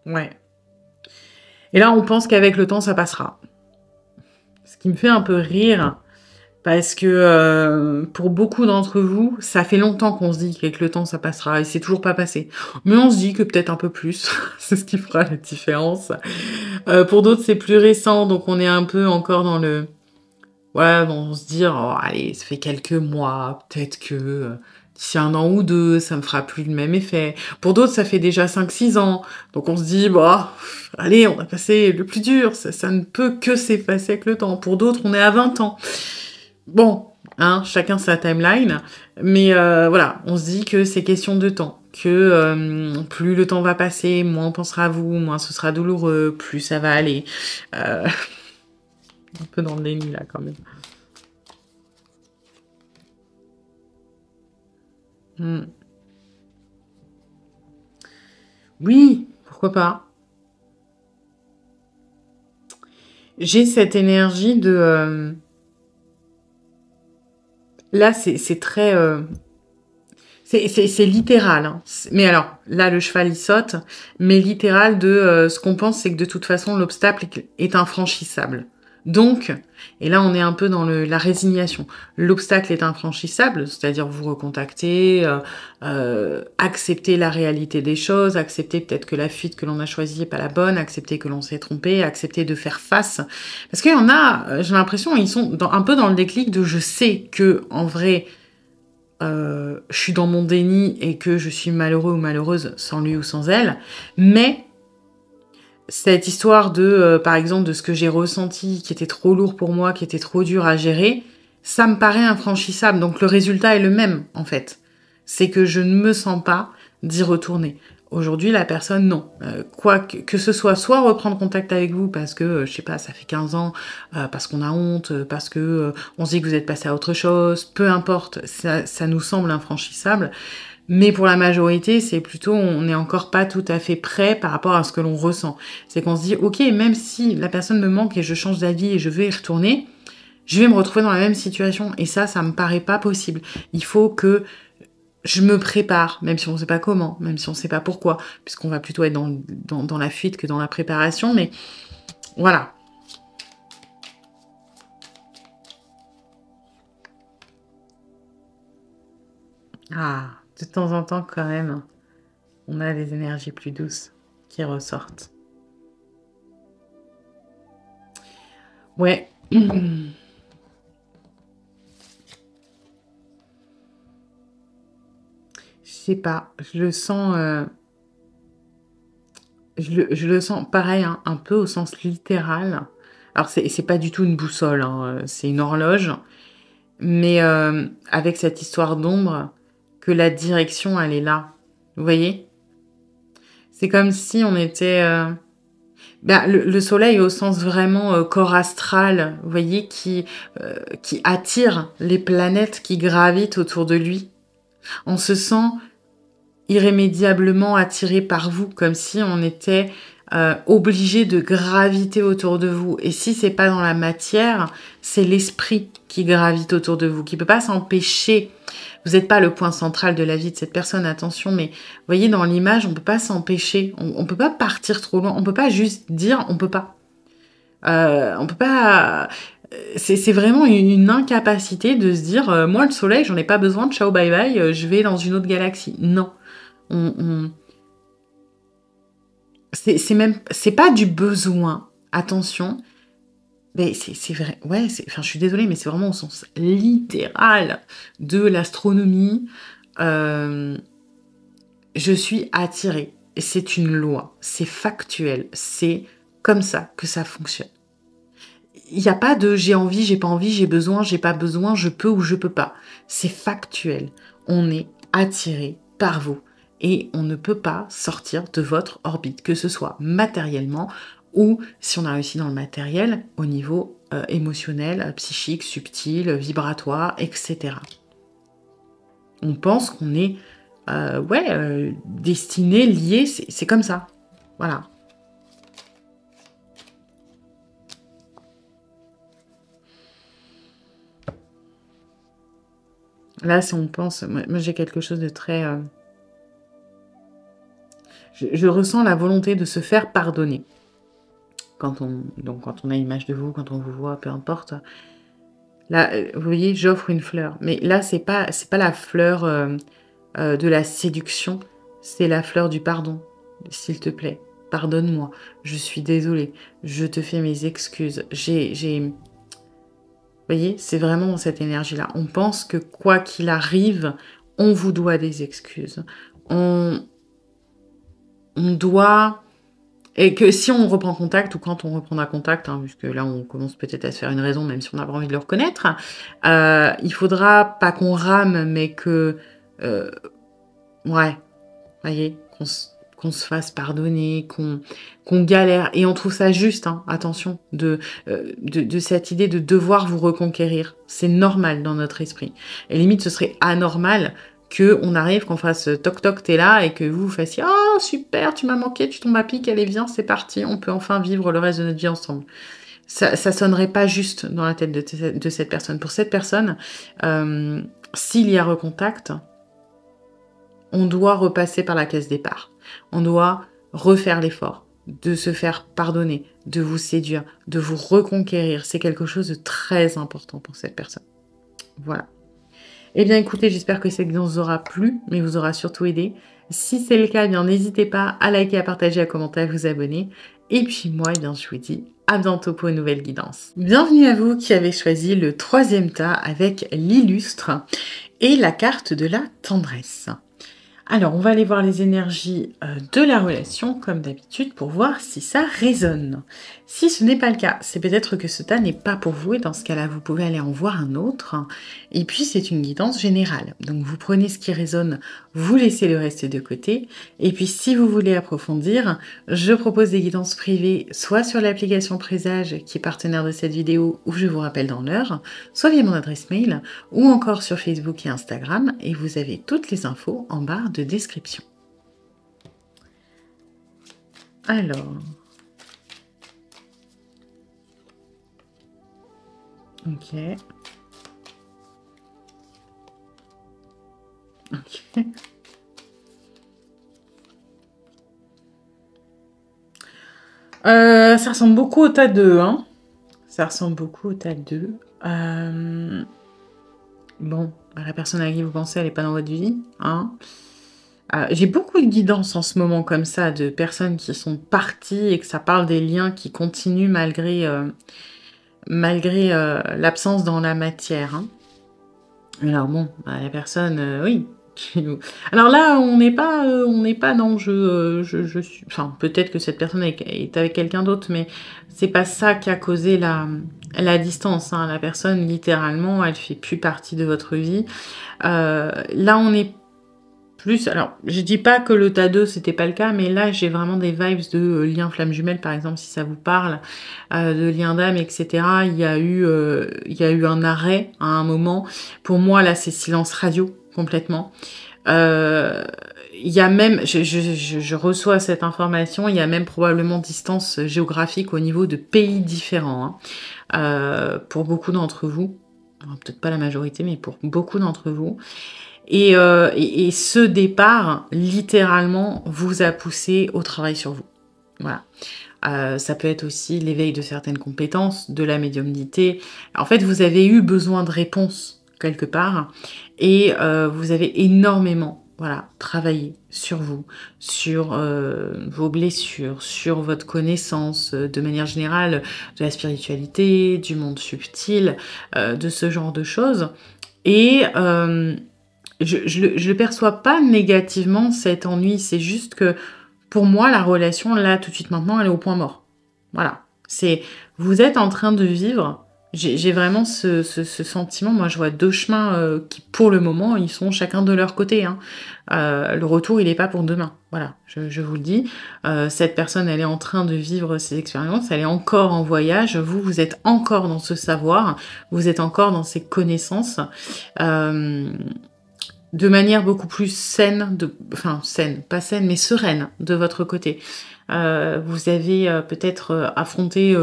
Ouais. Et là, on pense qu'avec le temps, ça passera. Ce qui me fait un peu rire, parce que pour beaucoup d'entre vous, ça fait longtemps qu'on se dit qu'avec le temps, ça passera, et c'est toujours pas passé. Mais on se dit que peut-être un peu plus, c'est ce qui fera la différence. Pour d'autres, c'est plus récent, donc on est un peu encore dans le... Ouais, bon, on se dit, oh, allez, ça fait quelques mois, peut-être que d'ici 1 an ou 2, ça me fera plus le même effet. Pour d'autres, ça fait déjà 5-6 ans, donc on se dit, bah, allez, on a passé le plus dur, ça ne peut que s'effacer avec le temps. Pour d'autres, on est à 20 ans. Bon, hein, chacun sa timeline, mais voilà, on se dit que c'est question de temps, que plus le temps va passer, moins on pensera à vous, moins ce sera douloureux, plus ça va aller. Un peu dans le déni là quand même. Oui, pourquoi pas. J'ai cette énergie de... Là, c'est très... C'est littéral. Hein. Mais alors, là, le cheval, il saute. Mais littéral de... ce qu'on pense, c'est que de toute façon, l'obstacle est infranchissable. Donc, et là, on est un peu dans la résignation. L'obstacle est infranchissable, c'est-à-dire vous recontacter, accepter la réalité des choses, accepter peut-être que la fuite que l'on a choisie n'est pas la bonne, accepter que l'on s'est trompé, accepter de faire face. Parce qu'il y en a, j'ai l'impression, ils sont un peu dans le déclic de je sais que, en vrai, je suis dans mon déni et que je suis malheureux ou malheureuse sans lui ou sans elle, mais cette histoire de, par exemple, de ce que j'ai ressenti, qui était trop lourd pour moi, qui était trop dur à gérer, ça me paraît infranchissable. Donc le résultat est le même, en fait. C'est que je ne me sens pas d'y retourner. Aujourd'hui, la personne, non. Quoi que ce soit reprendre contact avec vous parce que, je sais pas, ça fait 15 ans, parce qu'on a honte, parce que on se dit que vous êtes passé à autre chose, peu importe, ça nous semble infranchissable. Mais pour la majorité, c'est plutôt, on n'est encore pas tout à fait prêt par rapport à ce que l'on ressent. C'est qu'on se dit, ok, même si la personne me manque et je change d'avis et je veux y retourner, je vais me retrouver dans la même situation. Et ça me paraît pas possible. Il faut que je me prépare, même si on ne sait pas comment, même si on ne sait pas pourquoi, puisqu'on va plutôt être dans la fuite que dans la préparation. Mais voilà. Ah, de temps en temps quand même, on a des énergies plus douces qui ressortent. Ouais. Je sais pas, je le sens, je le sens pareil, hein, un peu au sens littéral. Alors c'est pas du tout une boussole, hein, c'est une horloge, mais avec cette histoire d'ombre, que la direction, elle est là. Vous voyez? C'est comme si on était... ben, le soleil au sens vraiment corps astral, vous voyez, qui attire les planètes qui gravitent autour de lui. On se sent irrémédiablement attiré par vous, comme si on était obligé de graviter autour de vous. Et si c'est pas dans la matière, c'est l'esprit qui gravite autour de vous, qui peut pas s'empêcher. Vous n'êtes pas le point central de la vie de cette personne, attention, mais vous voyez, dans l'image, on peut pas s'empêcher, on peut pas partir trop loin, on peut pas juste dire on peut pas. On peut pas... C'est vraiment une incapacité de se dire moi, le soleil, j'en ai pas besoin, ciao, bye bye, je vais dans une autre galaxie. Non. On... C'est pas du besoin, attention, mais c'est vrai, ouais, enfin, je suis désolée, mais c'est vraiment au sens littéral de l'astronomie. Euh, je suis attirée. C'est une loi, c'est factuel, c'est comme ça que ça fonctionne. Il n'y a pas de j'ai envie, j'ai pas envie, j'ai besoin, j'ai pas besoin, je peux ou je peux pas. C'est factuel. On est attiré par vous et on ne peut pas sortir de votre orbite, que ce soit matériellement ou si on a réussi dans le matériel au niveau émotionnel, psychique, subtil, vibratoire, etc. On pense qu'on est destiné, lié, c'est comme ça. Voilà. Là, si on pense, moi j'ai quelque chose de très... je ressens la volonté de se faire pardonner. Quand on a l'image de vous, quand on vous voit, peu importe. Là, vous voyez, j'offre une fleur. Mais là, c'est pas la fleur de la séduction, c'est la fleur du pardon. S'il te plaît, pardonne-moi. Je suis désolée. Je te fais mes excuses. Vous voyez, c'est vraiment dans cette énergie-là. On pense que quoi qu'il arrive, on vous doit des excuses. On doit... Et que si on reprend contact, ou quand on reprendra contact, hein, puisque là on commence peut-être à se faire une raison, même si on n'a pas envie de le reconnaître, il faudra pas qu'on rame, mais que... ouais, voyez, qu'on se fasse pardonner, qu'on galère. Et on trouve ça juste, hein, attention, de cette idée de devoir vous reconquérir. C'est normal dans notre esprit. Et limite, ce serait anormal qu'on arrive, qu'on fasse toc toc, t'es là, et que vous fassiez « Oh, super, tu m'as manqué, tu tombes à pic, allez, viens, c'est parti, on peut enfin vivre le reste de notre vie ensemble. » Ça sonnerait pas juste dans la tête de cette personne. Pour cette personne, s'il y a recontact, on doit repasser par la case départ. On doit refaire l'effort de se faire pardonner, de vous séduire, de vous reconquérir. C'est quelque chose de très important pour cette personne. Voilà. Eh bien, écoutez, j'espère que cette guidance vous aura plu, mais vous aura surtout aidé. Si c'est le cas, eh bien, n'hésitez pas à liker, à partager, à commenter, à vous abonner. Et puis moi, eh bien, je vous dis à bientôt pour une nouvelle guidance. Bienvenue à vous qui avez choisi le 3e tas avec l'illustre et la carte de la tendresse. Alors, on va aller voir les énergies de la relation, comme d'habitude, pour voir si ça résonne. Si ce n'est pas le cas, c'est peut-être que ce tas n'est pas pour vous, et dans ce cas-là, vous pouvez aller en voir un autre. Et puis, c'est une guidance générale. Donc, vous prenez ce qui résonne, vous laissez le reste de côté. Et puis, si vous voulez approfondir, je propose des guidances privées, soit sur l'application Présage, qui est partenaire de cette vidéo, où je vous rappelle dans l'heure, soit via mon adresse mail, ou encore sur Facebook et Instagram, et vous avez toutes les infos en barre de description. Alors, ok, ok. Ça ressemble beaucoup au tas 2, hein. Ça ressemble beaucoup au tas 2. Bon, la personne à qui vous pensez, elle n'est pas dans votre vie, hein. J'ai beaucoup de guidance en ce moment comme ça, de personnes qui sont parties et que ça parle des liens qui continuent malgré l'absence dans la matière, hein. Alors bon, la personne, oui. Alors là, on n'est pas dans je suis... Enfin, peut-être que cette personne est avec quelqu'un d'autre, mais c'est pas ça qui a causé la distance, hein. La personne, littéralement, elle fait plus partie de votre vie. Là, on est plus... Alors, je dis pas que le tas 2, c'était pas le cas, mais là, j'ai vraiment des vibes de lien flamme jumelle, par exemple, si ça vous parle, de lien d'âme, etc. Il y a eu un arrêt à un moment. Pour moi, là, c'est silence radio, complètement. Il y a même, je reçois cette information, il y a même probablement distance géographique au niveau de pays différents, hein, pour beaucoup d'entre vous. Peut-être pas la majorité, mais pour beaucoup d'entre vous. Et ce départ, littéralement, vous a poussé au travail sur vous. Voilà. Ça peut être aussi l'éveil de certaines compétences, de la médiumnité. En fait, vous avez eu besoin de réponses quelque part et vous avez énormément travaillé sur vous, sur vos blessures, sur votre connaissance de manière générale de la spiritualité, du monde subtil, de ce genre de choses. Et je le perçois pas négativement, cet ennui, c'est juste que pour moi, la relation, là, tout de suite maintenant, elle est au point mort. Voilà. Vous êtes en train de vivre, j'ai vraiment ce sentiment, moi je vois 2 chemins qui, pour le moment, ils sont chacun de leur côté, hein. Le retour, il n'est pas pour demain. Voilà, je vous le dis. Cette personne, elle est en train de vivre ses expériences, elle est encore en voyage, vous êtes encore dans ce savoir, vous êtes encore dans ces connaissances. De manière beaucoup plus saine, pas saine, mais sereine de votre côté. Vous avez peut-être affronté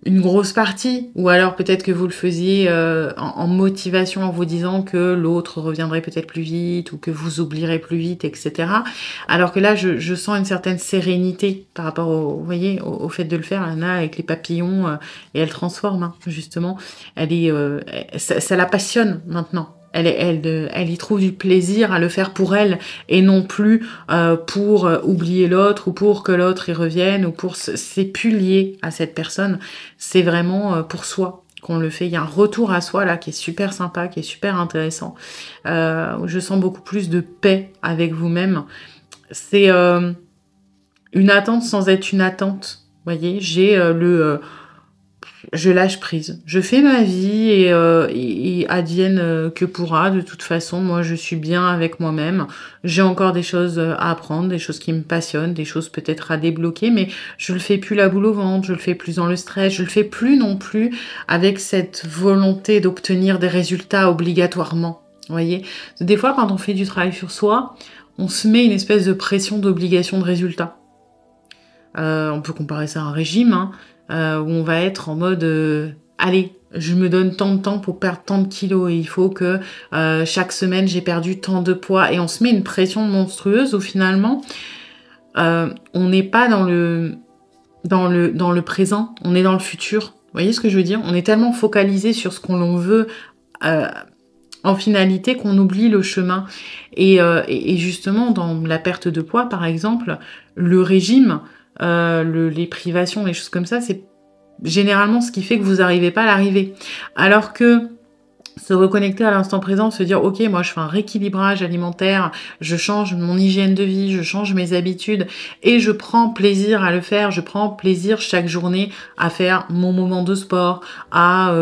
une grosse partie, ou alors peut-être que vous le faisiez en motivation en vous disant que l'autre reviendrait peut-être plus vite, ou que vous oublierez plus vite, etc. Alors que là, je sens une certaine sérénité par rapport vous voyez, au fait de le faire. Anna, avec les papillons, et elle transforme, hein, justement. Ça la passionne maintenant. Elle y trouve du plaisir à le faire pour elle et non plus pour oublier l'autre ou pour que l'autre y revienne ou pour... C'est plus lié à cette personne, c'est vraiment pour soi qu'on le fait. Il y a un retour à soi là qui est super sympa, qui est super intéressant. Je sens beaucoup plus de paix avec vous-même. C'est une attente sans être une attente. Vous voyez, j'ai je lâche prise. Je fais ma vie et advienne que pourra. De toute façon, moi, je suis bien avec moi-même. J'ai encore des choses à apprendre, des choses qui me passionnent, des choses peut-être à débloquer, mais je le fais plus la boule au ventre, je le fais plus dans le stress, je le fais plus non plus avec cette volonté d'obtenir des résultats obligatoirement. Vous voyez ? Des fois, quand on fait du travail sur soi, on se met une espèce de pression d'obligation de résultat. On peut comparer ça à un régime, hein. Où on va être en mode allez, je me donne tant de temps pour perdre tant de kilos et il faut que chaque semaine j'ai perdu tant de poids et on se met une pression monstrueuse où finalement on n'est pas dans le présent, on est dans le futur. Vous voyez ce que je veux dire ? On est tellement focalisé sur ce qu'on veut en finalité qu'on oublie le chemin. Et justement dans la perte de poids par exemple, le régime, les privations, les choses comme ça, c'est généralement ce qui fait que vous n'arrivez pas à l'arrivée. Alors que Se reconnecter à l'instant présent, se dire: «OK, moi je fais un rééquilibrage alimentaire, je change mon hygiène de vie, je change mes habitudes et je prends plaisir à le faire. Je prends plaisir chaque journée à faire mon moment de sport, à,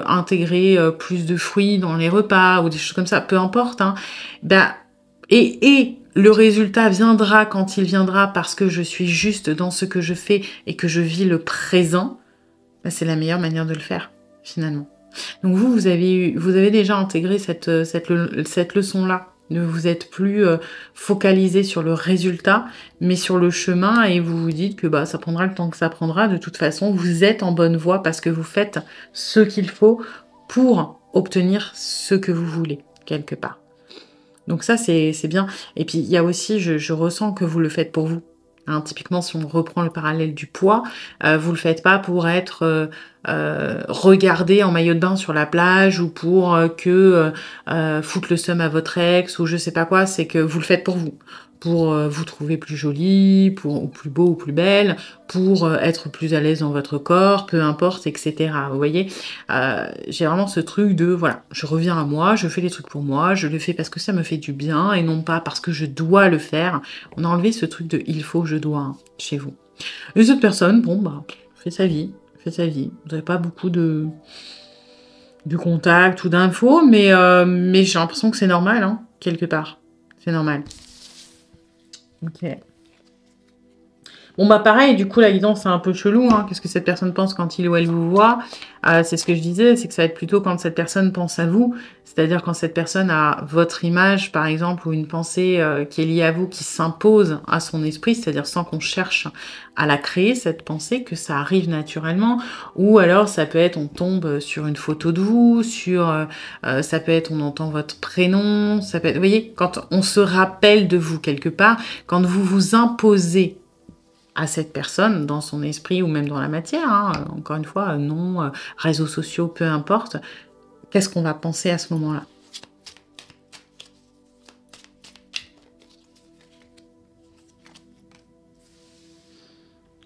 intégrer, plus de fruits dans les repas» ou des choses comme ça, peu importe, hein. Bah et le résultat viendra quand il viendra parce que je suis juste dans ce que je fais et que je vis le présent, bah, c'est la meilleure manière de le faire, finalement. Donc vous, vous avez déjà intégré cette leçon-là. Ne vous êtes plus focalisé sur le résultat, mais sur le chemin et vous vous dites que bah, ça prendra le temps que ça prendra. De toute façon, vous êtes en bonne voie parce que vous faites ce qu'il faut pour obtenir ce que vous voulez, quelque part. Donc ça, c'est bien. Et puis, il y a aussi, je ressens que vous le faites pour vous. Hein, typiquement, si on reprend le parallèle du poids, vous le faites pas pour être regardé en maillot de bain sur la plage ou pour foutre le seum à votre ex ou je sais pas quoi. C'est que vous le faites pour vous. Pour vous trouver plus jolie, ou plus beau ou plus belle, pour être plus à l'aise dans votre corps, peu importe, etc. Vous voyez, j'ai vraiment ce truc de, voilà, je reviens à moi, je fais les trucs pour moi, je le fais parce que ça me fait du bien et non pas parce que je dois le faire. On a enlevé ce truc de il faut, je dois hein, chez vous. Les autres personnes, bon, bah, fait sa vie, fait sa vie. Vous n'avez pas beaucoup de contacts ou d'infos, mais j'ai l'impression que c'est normal, hein, quelque part. C'est normal. Ok. Bon bah pareil, du coup la guidance c'est un peu chelou, hein. Qu'est-ce que cette personne pense quand il ou elle vous voit? C'est ce que je disais, c'est que ça va être plutôt quand cette personne pense à vous, c'est-à-dire quand cette personne a votre image par exemple ou une pensée qui est liée à vous, qui s'impose à son esprit, c'est-à-dire sans qu'on cherche à la créer cette pensée, que ça arrive naturellement, ou alors ça peut être on tombe sur une photo de vous, ça peut être on entend votre prénom, ça peut être, vous voyez, quand on se rappelle de vous quelque part, quand vous vous imposez à cette personne dans son esprit ou même dans la matière, hein, encore une fois, nom, réseaux sociaux, peu importe, qu'est-ce qu'on va penser à ce moment-là?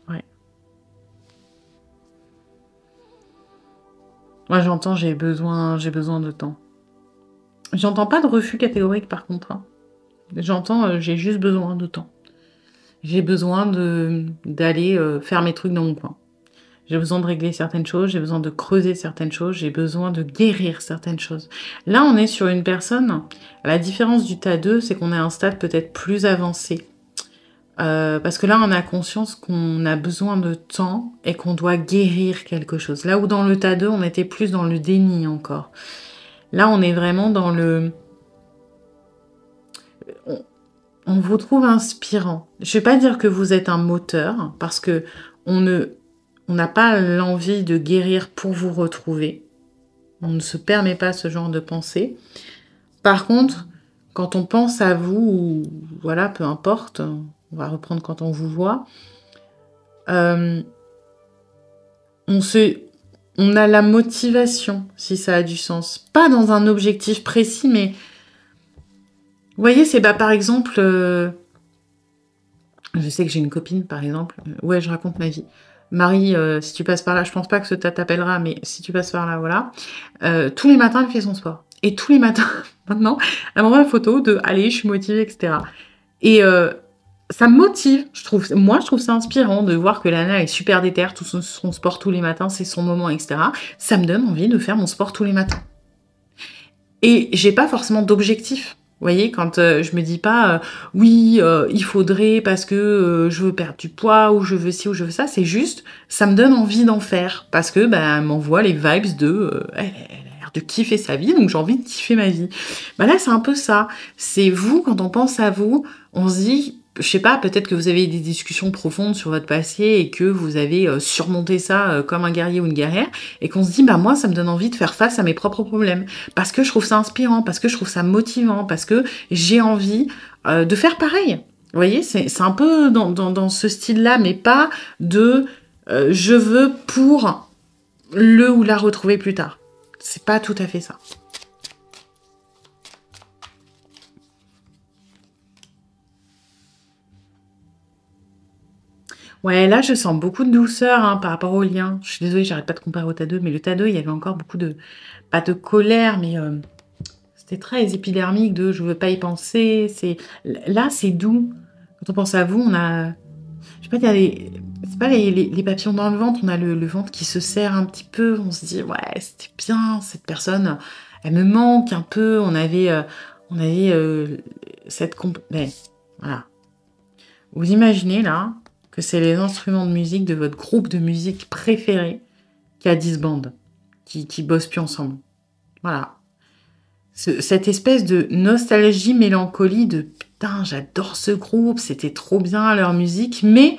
Ouais. Moi, j'entends, j'ai besoin de temps. J'entends pas de refus catégorique par contre, hein. J'entends, j'ai juste besoin de temps. J'ai besoin d'aller faire mes trucs dans mon coin. J'ai besoin de régler certaines choses, j'ai besoin de creuser certaines choses, j'ai besoin de guérir certaines choses. Là, on est sur une personne, la différence du tas 2, c'est qu'on est à un stade peut-être plus avancé. Parce que là, on a conscience qu'on a besoin de temps et qu'on doit guérir quelque chose. Là où dans le tas 2, on était plus dans le déni encore. Là, on est vraiment dans le... On vous trouve inspirant. Je ne vais pas dire que vous êtes un moteur, parce que on n'a pas l'envie de guérir pour vous retrouver. On ne se permet pas ce genre de pensée. Par contre, quand on pense à vous, ou voilà, peu importe, on va reprendre quand on vous voit, on a la motivation, si ça a du sens. Pas dans un objectif précis, mais vous voyez, c'est bah, par exemple, je sais que j'ai une copine, par exemple, ouais, je raconte ma vie. Marie, si tu passes par là, je pense pas que ce tas t'appellera, mais si tu passes par là, voilà. Tous les matins, elle fait son sport. Et tous les matins, maintenant, elle m'envoie une photo de allez, je suis motivée, etc. Et ça me motive, je trouve. Moi, je trouve ça inspirant de voir que Lana est super déterre, tout son sport tous les matins, c'est son moment, etc. Ça me donne envie de faire mon sport tous les matins. Et j'ai pas forcément d'objectif. Vous voyez, quand je me dis pas oui, il faudrait parce que je veux perdre du poids ou je veux ci ou je veux ça, c'est juste, ça me donne envie d'en faire parce que elle m'envoie les vibes de elle a l'air de kiffer sa vie, donc j'ai envie de kiffer ma vie. Bah là, c'est un peu ça. C'est vous, quand on pense à vous, on se dit, je sais pas, peut-être que vous avez des discussions profondes sur votre passé et que vous avez surmonté ça comme un guerrier ou une guerrière et qu'on se dit, bah moi, ça me donne envie de faire face à mes propres problèmes parce que je trouve ça inspirant, parce que je trouve ça motivant, parce que j'ai envie de faire pareil. Vous voyez, c'est un peu dans ce style-là, mais pas de je veux pour le ou la retrouver plus tard. C'est pas tout à fait ça. Ouais, là, je sens beaucoup de douceur, hein, par rapport au lien. Je suis désolée, j'arrête pas de comparer au tas 2, mais le tas 2, il y avait encore beaucoup de pas de colère, mais c'était très épidermique de: «Je veux pas y penser». Là, c'est doux. Quand on pense à vous, on a je sais pas, il y a les c'est pas les papillons dans le ventre, on a le ventre qui se serre un petit peu, on se dit: «Ouais, c'était bien, cette personne, elle me manque un peu». On avait cette comp mais voilà. Vous imaginez là que c'est les instruments de musique de votre groupe de musique préféré qui a disbande, qui bossent plus ensemble. Voilà. Cette espèce de nostalgie, mélancolie de putain, j'adore ce groupe, c'était trop bien leur musique, mais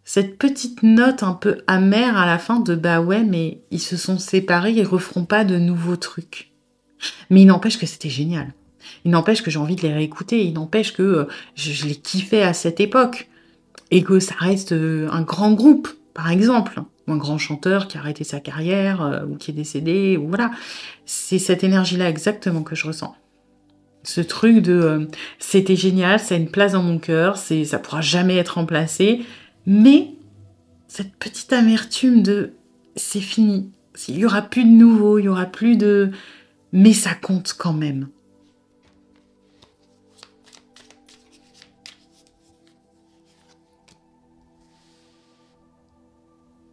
cette petite note un peu amère à la fin de bah ouais, mais ils se sont séparés, ils referont pas de nouveaux trucs. Mais il n'empêche que c'était génial. Il n'empêche que j'ai envie de les réécouter. Il n'empêche que je les kiffais à cette époque. Et que ça reste un grand groupe, par exemple. Ou un grand chanteur qui a arrêté sa carrière, ou qui est décédé, ou voilà. C'est cette énergie-là exactement que je ressens. Ce truc de c'était génial, ça a une place dans mon cœur, ça pourra jamais être remplacé, mais cette petite amertume de c'est fini, il y aura plus de nouveau, il y aura plus de mais ça compte quand même.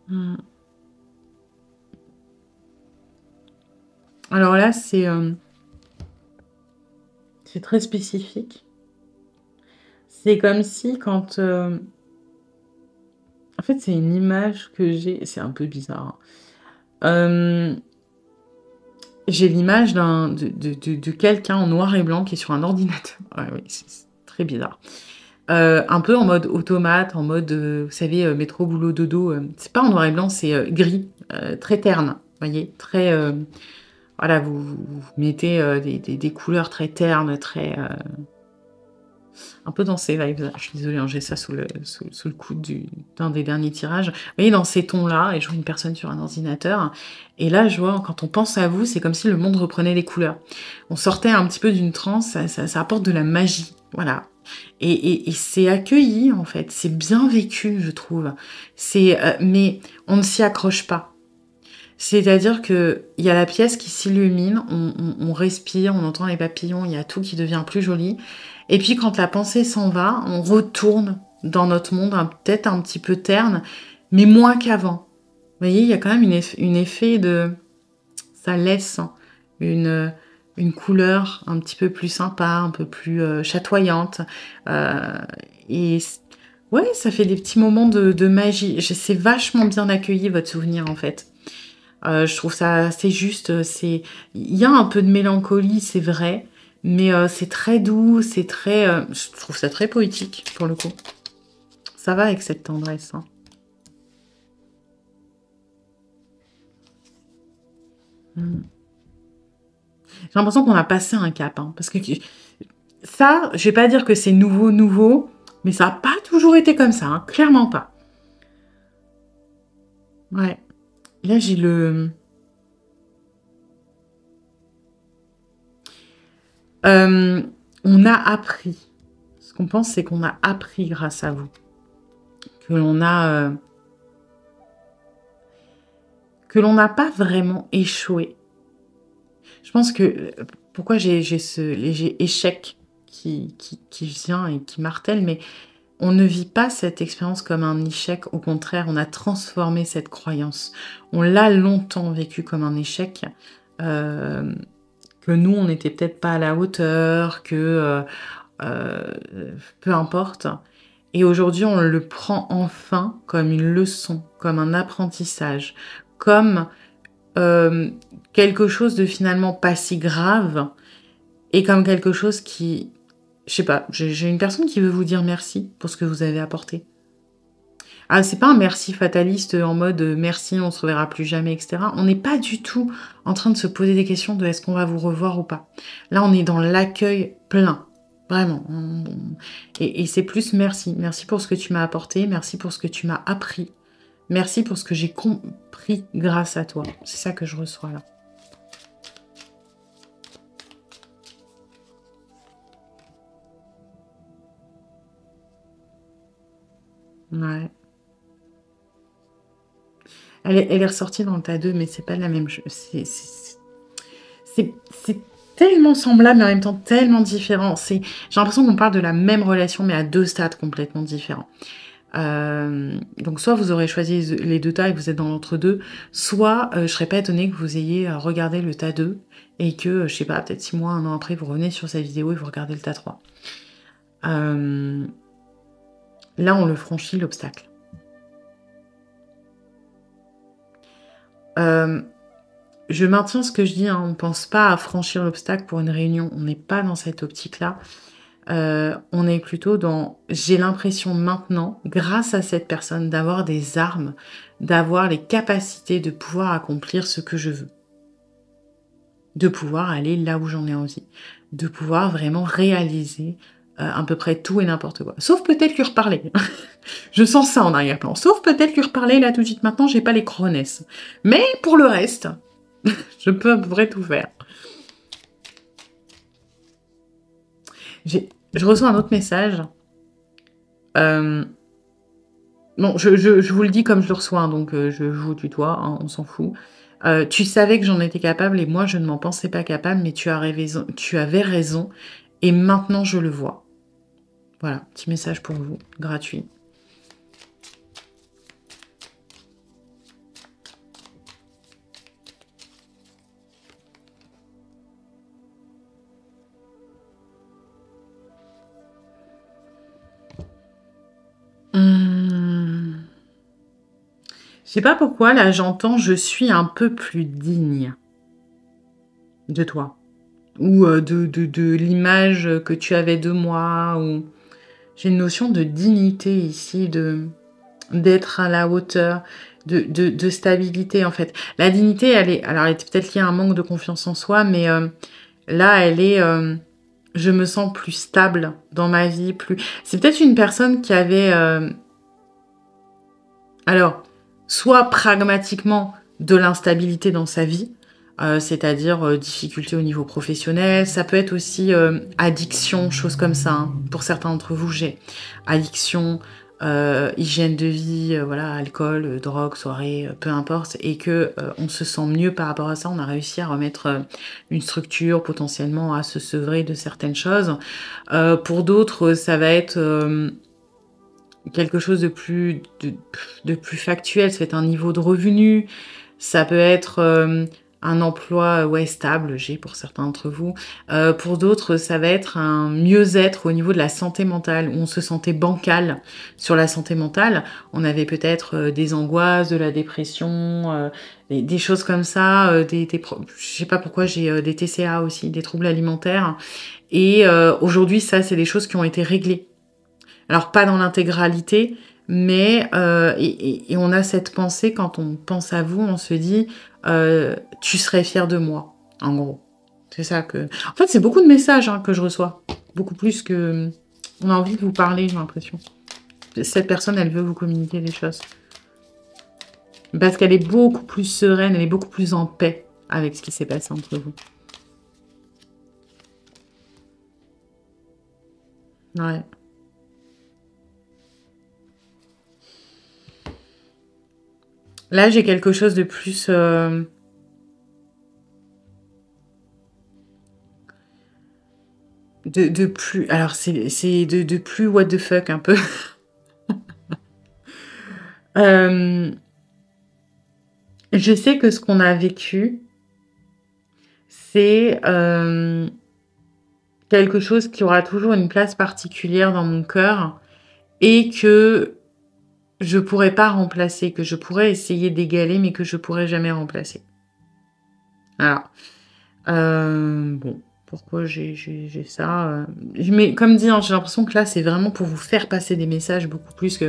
Mmh. Alors là, c'est très spécifique. C'est comme si quand, en fait, c'est une image que j'ai, c'est un peu bizarre, hein. J'ai l'image de quelqu'un en noir et blanc qui est sur un ordinateur. Ouais, oui, c'est très bizarre. Un peu en mode automate, en mode, vous savez, métro boulot dodo, c'est pas en noir et blanc, c'est, gris, très terne, vous voyez? Très, voilà, vous mettez, des couleurs très ternes, très, un peu dans ces vibes-là. Je suis désolée, hein, j'ai ça sous le coude d'un des derniers tirages. Vous voyez, dans ces tons-là, et je vois une personne sur un ordinateur. Et là, je vois, quand on pense à vous, c'est comme si le monde reprenait des couleurs. On sortait un petit peu d'une transe, ça apporte de la magie. Voilà. Et c'est accueilli, en fait. C'est bien vécu, je trouve. Mais on ne s'y accroche pas. C'est-à-dire qu'il y a la pièce qui s'illumine, on respire, on entend les papillons, il y a tout qui devient plus joli. Et puis quand la pensée s'en va, on retourne dans notre monde, peut-être un petit peu terne, mais moins qu'avant. Vous voyez, il y a quand même une effet de... Ça laisse une, une couleur un petit peu plus sympa, un peu plus chatoyante. Euh, et ouais, ça fait des petits moments de magie. C'est vachement bien accueilli, votre souvenir, en fait. Je trouve ça assez juste, il y a un peu de mélancolie, c'est vrai, mais c'est très doux, c'est très, je trouve ça très poétique, pour le coup. Ça va avec cette tendresse, hein. Mmh. J'ai l'impression qu'on a passé un cap, hein, parce que ça, je vais pas dire que c'est nouveau, nouveau, mais ça a pas toujours été comme ça, hein, clairement pas. Ouais. Là, j'ai on a appris. Ce qu'on pense, c'est qu'on a appris grâce à vous. Que l'on a, que l'on n'a pas vraiment échoué. Je pense que pourquoi j'ai ce léger échec qui vient et qui martèle, mais on ne vit pas cette expérience comme un échec. Au contraire, on a transformé cette croyance. On l'a longtemps vécu comme un échec, euh, que nous, on n'était peut-être pas à la hauteur, que peu importe. Et aujourd'hui, on le prend enfin comme une leçon, comme un apprentissage, comme euh, quelque chose de finalement pas si grave et comme quelque chose qui, je sais pas, j'ai une personne qui veut vous dire merci pour ce que vous avez apporté. Ah, c'est pas un merci fataliste en mode merci, on se reverra plus jamais, etc. On n'est pas du tout en train de se poser des questions de est-ce qu'on va vous revoir ou pas. Là, on est dans l'accueil plein. Vraiment. Et c'est plus merci. Merci pour ce que tu m'as apporté. Merci pour ce que tu m'as appris. Merci pour ce que j'ai compris grâce à toi. C'est ça que je reçois là. Ouais. Elle est ressortie dans le tas 2, mais c'est pas la même chose. C'est tellement semblable, mais en même temps tellement différent. J'ai l'impression qu'on parle de la même relation, mais à 2 stades complètement différents. Donc soit vous aurez choisi les 2 tas et vous êtes dans l'entre-deux, soit je serais pas étonnée que vous ayez regardé le tas 2 et que, je sais pas, peut-être 6 mois, 1 an après, vous revenez sur cette vidéo et vous regardez le tas 3. Là, on le franchit, l'obstacle. Je maintiens ce que je dis, hein, on ne pense pas à franchir l'obstacle pour une réunion, on n'est pas dans cette optique-là. On est plutôt dans, j'ai l'impression maintenant, grâce à cette personne, d'avoir des armes, d'avoir les capacités de pouvoir accomplir ce que je veux. De pouvoir aller là où j'en ai envie. De pouvoir vraiment réaliser à peu près tout et n'importe quoi. Sauf peut-être lui reparler. Je sens ça en arrière-plan. Sauf peut-être lui reparler là tout de suite. Maintenant, j'ai pas les chronesses. Mais pour le reste, je peux à peu près tout faire. Je reçois un autre message. Bon, je vous le dis comme je le reçois, hein, donc je vous tutoie, hein, on s'en fout. Tu savais que j'en étais capable et moi, je ne m'en pensais pas capable, mais tu avais raison et maintenant, je le vois. Voilà, petit message pour vous, gratuit. Je sais pas pourquoi, là, j'entends « je suis un peu plus digne » de toi. Ou de l'image que tu avais de moi. Ou... J'ai une notion de dignité ici, d'être à la hauteur, de stabilité, en fait. La dignité, elle est peut-être liée à un manque de confiance en soi, mais là, elle est... je me sens plus stable dans ma vie. C'est peut-être une personne qui avait... Alors, soit pragmatiquement de l'instabilité dans sa vie, c'est-à-dire difficulté au niveau professionnel, ça peut être aussi addiction, choses comme ça. Hein. Pour certains d'entre vous, j'ai addiction, hygiène de vie, voilà, alcool, drogue, soirée, peu importe, et que on se sent mieux par rapport à ça. On a réussi à remettre une structure, potentiellement à se sevrer de certaines choses. Pour d'autres, ça va être quelque chose de plus factuel, ça peut être un niveau de revenu, ça peut être un emploi stable, j'ai pour certains d'entre vous. Pour d'autres, ça va être un mieux-être au niveau de la santé mentale, où on se sentait bancal sur la santé mentale. On avait peut-être des angoisses, de la dépression, des choses comme ça. Je sais pas pourquoi j'ai des TCA aussi, des troubles alimentaires. Et aujourd'hui, ça, c'est des choses qui ont été réglées. Alors, pas dans l'intégralité, mais et on a cette pensée, quand on pense à vous, on se dit tu serais fier de moi, en gros. C'est ça que... En fait, c'est beaucoup de messages hein, que je reçois. Beaucoup plus que... On a envie de vous parler, j'ai l'impression. Cette personne, elle veut vous communiquer des choses. Parce qu'elle est beaucoup plus sereine, elle est beaucoup plus en paix avec ce qui s'est passé entre vous. Ouais. Là, j'ai quelque chose de plus... De plus... Alors, c'est de plus what the fuck, un peu. Je sais que ce qu'on a vécu, c'est quelque chose qui aura toujours une place particulière dans mon cœur et que je pourrais pas remplacer, que je pourrais essayer d'égaler, mais que je pourrais jamais remplacer. Alors, bon, pourquoi j'ai ça mais comme dit, hein, j'ai l'impression que là, c'est vraiment pour vous faire passer des messages beaucoup plus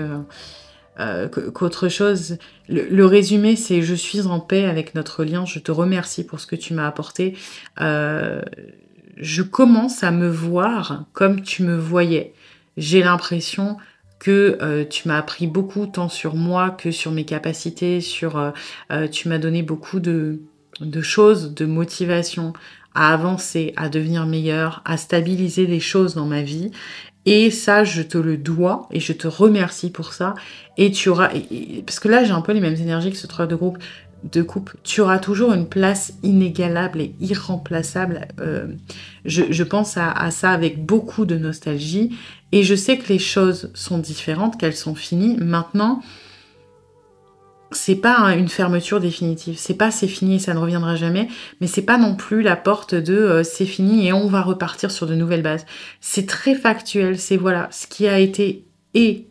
qu'autre chose. Le résumé, c'est « je suis en paix avec notre lien, je te remercie pour ce que tu m'as apporté. Je commence à me voir comme tu me voyais. J'ai l'impression que tu m'as appris beaucoup, tant sur moi que sur mes capacités, tu m'as donné beaucoup de choses, de motivation à avancer, à devenir meilleure, à stabiliser des choses dans ma vie. Et ça, je te le dois et je te remercie pour ça. Et tu auras... parce que là, j'ai un peu les mêmes énergies que ce 3 de coupe. Tu auras toujours une place inégalable et irremplaçable. Je pense à ça avec beaucoup de nostalgie. Et je sais que les choses sont différentes, qu'elles sont finies. Maintenant, c'est pas une fermeture définitive. C'est pas c'est fini et ça ne reviendra jamais. Mais c'est pas non plus la porte de c'est fini et on va repartir sur de nouvelles bases. C'est très factuel. C'est voilà, ce qui a été et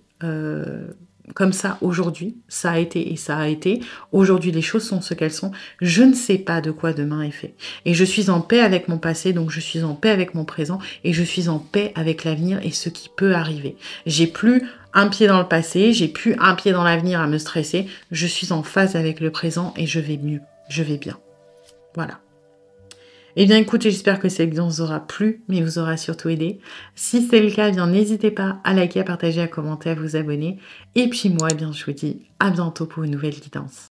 comme ça aujourd'hui. Ça a été et ça a été. Aujourd'hui, les choses sont ce qu'elles sont. Je ne sais pas de quoi demain est fait. Et je suis en paix avec mon passé, donc je suis en paix avec mon présent et je suis en paix avec l'avenir et ce qui peut arriver. J'ai plus un pied dans le passé, j'ai plus un pied dans l'avenir à me stresser. Je suis en phase avec le présent et je vais mieux. Je vais bien. Voilà. Eh bien écoutez, j'espère que cette vidéo vous aura plu, mais vous aura surtout aidé. Si c'est le cas, eh bien n'hésitez pas à liker, à partager, à commenter, à vous abonner. Et puis moi, eh bien je vous dis à bientôt pour une nouvelle guidance.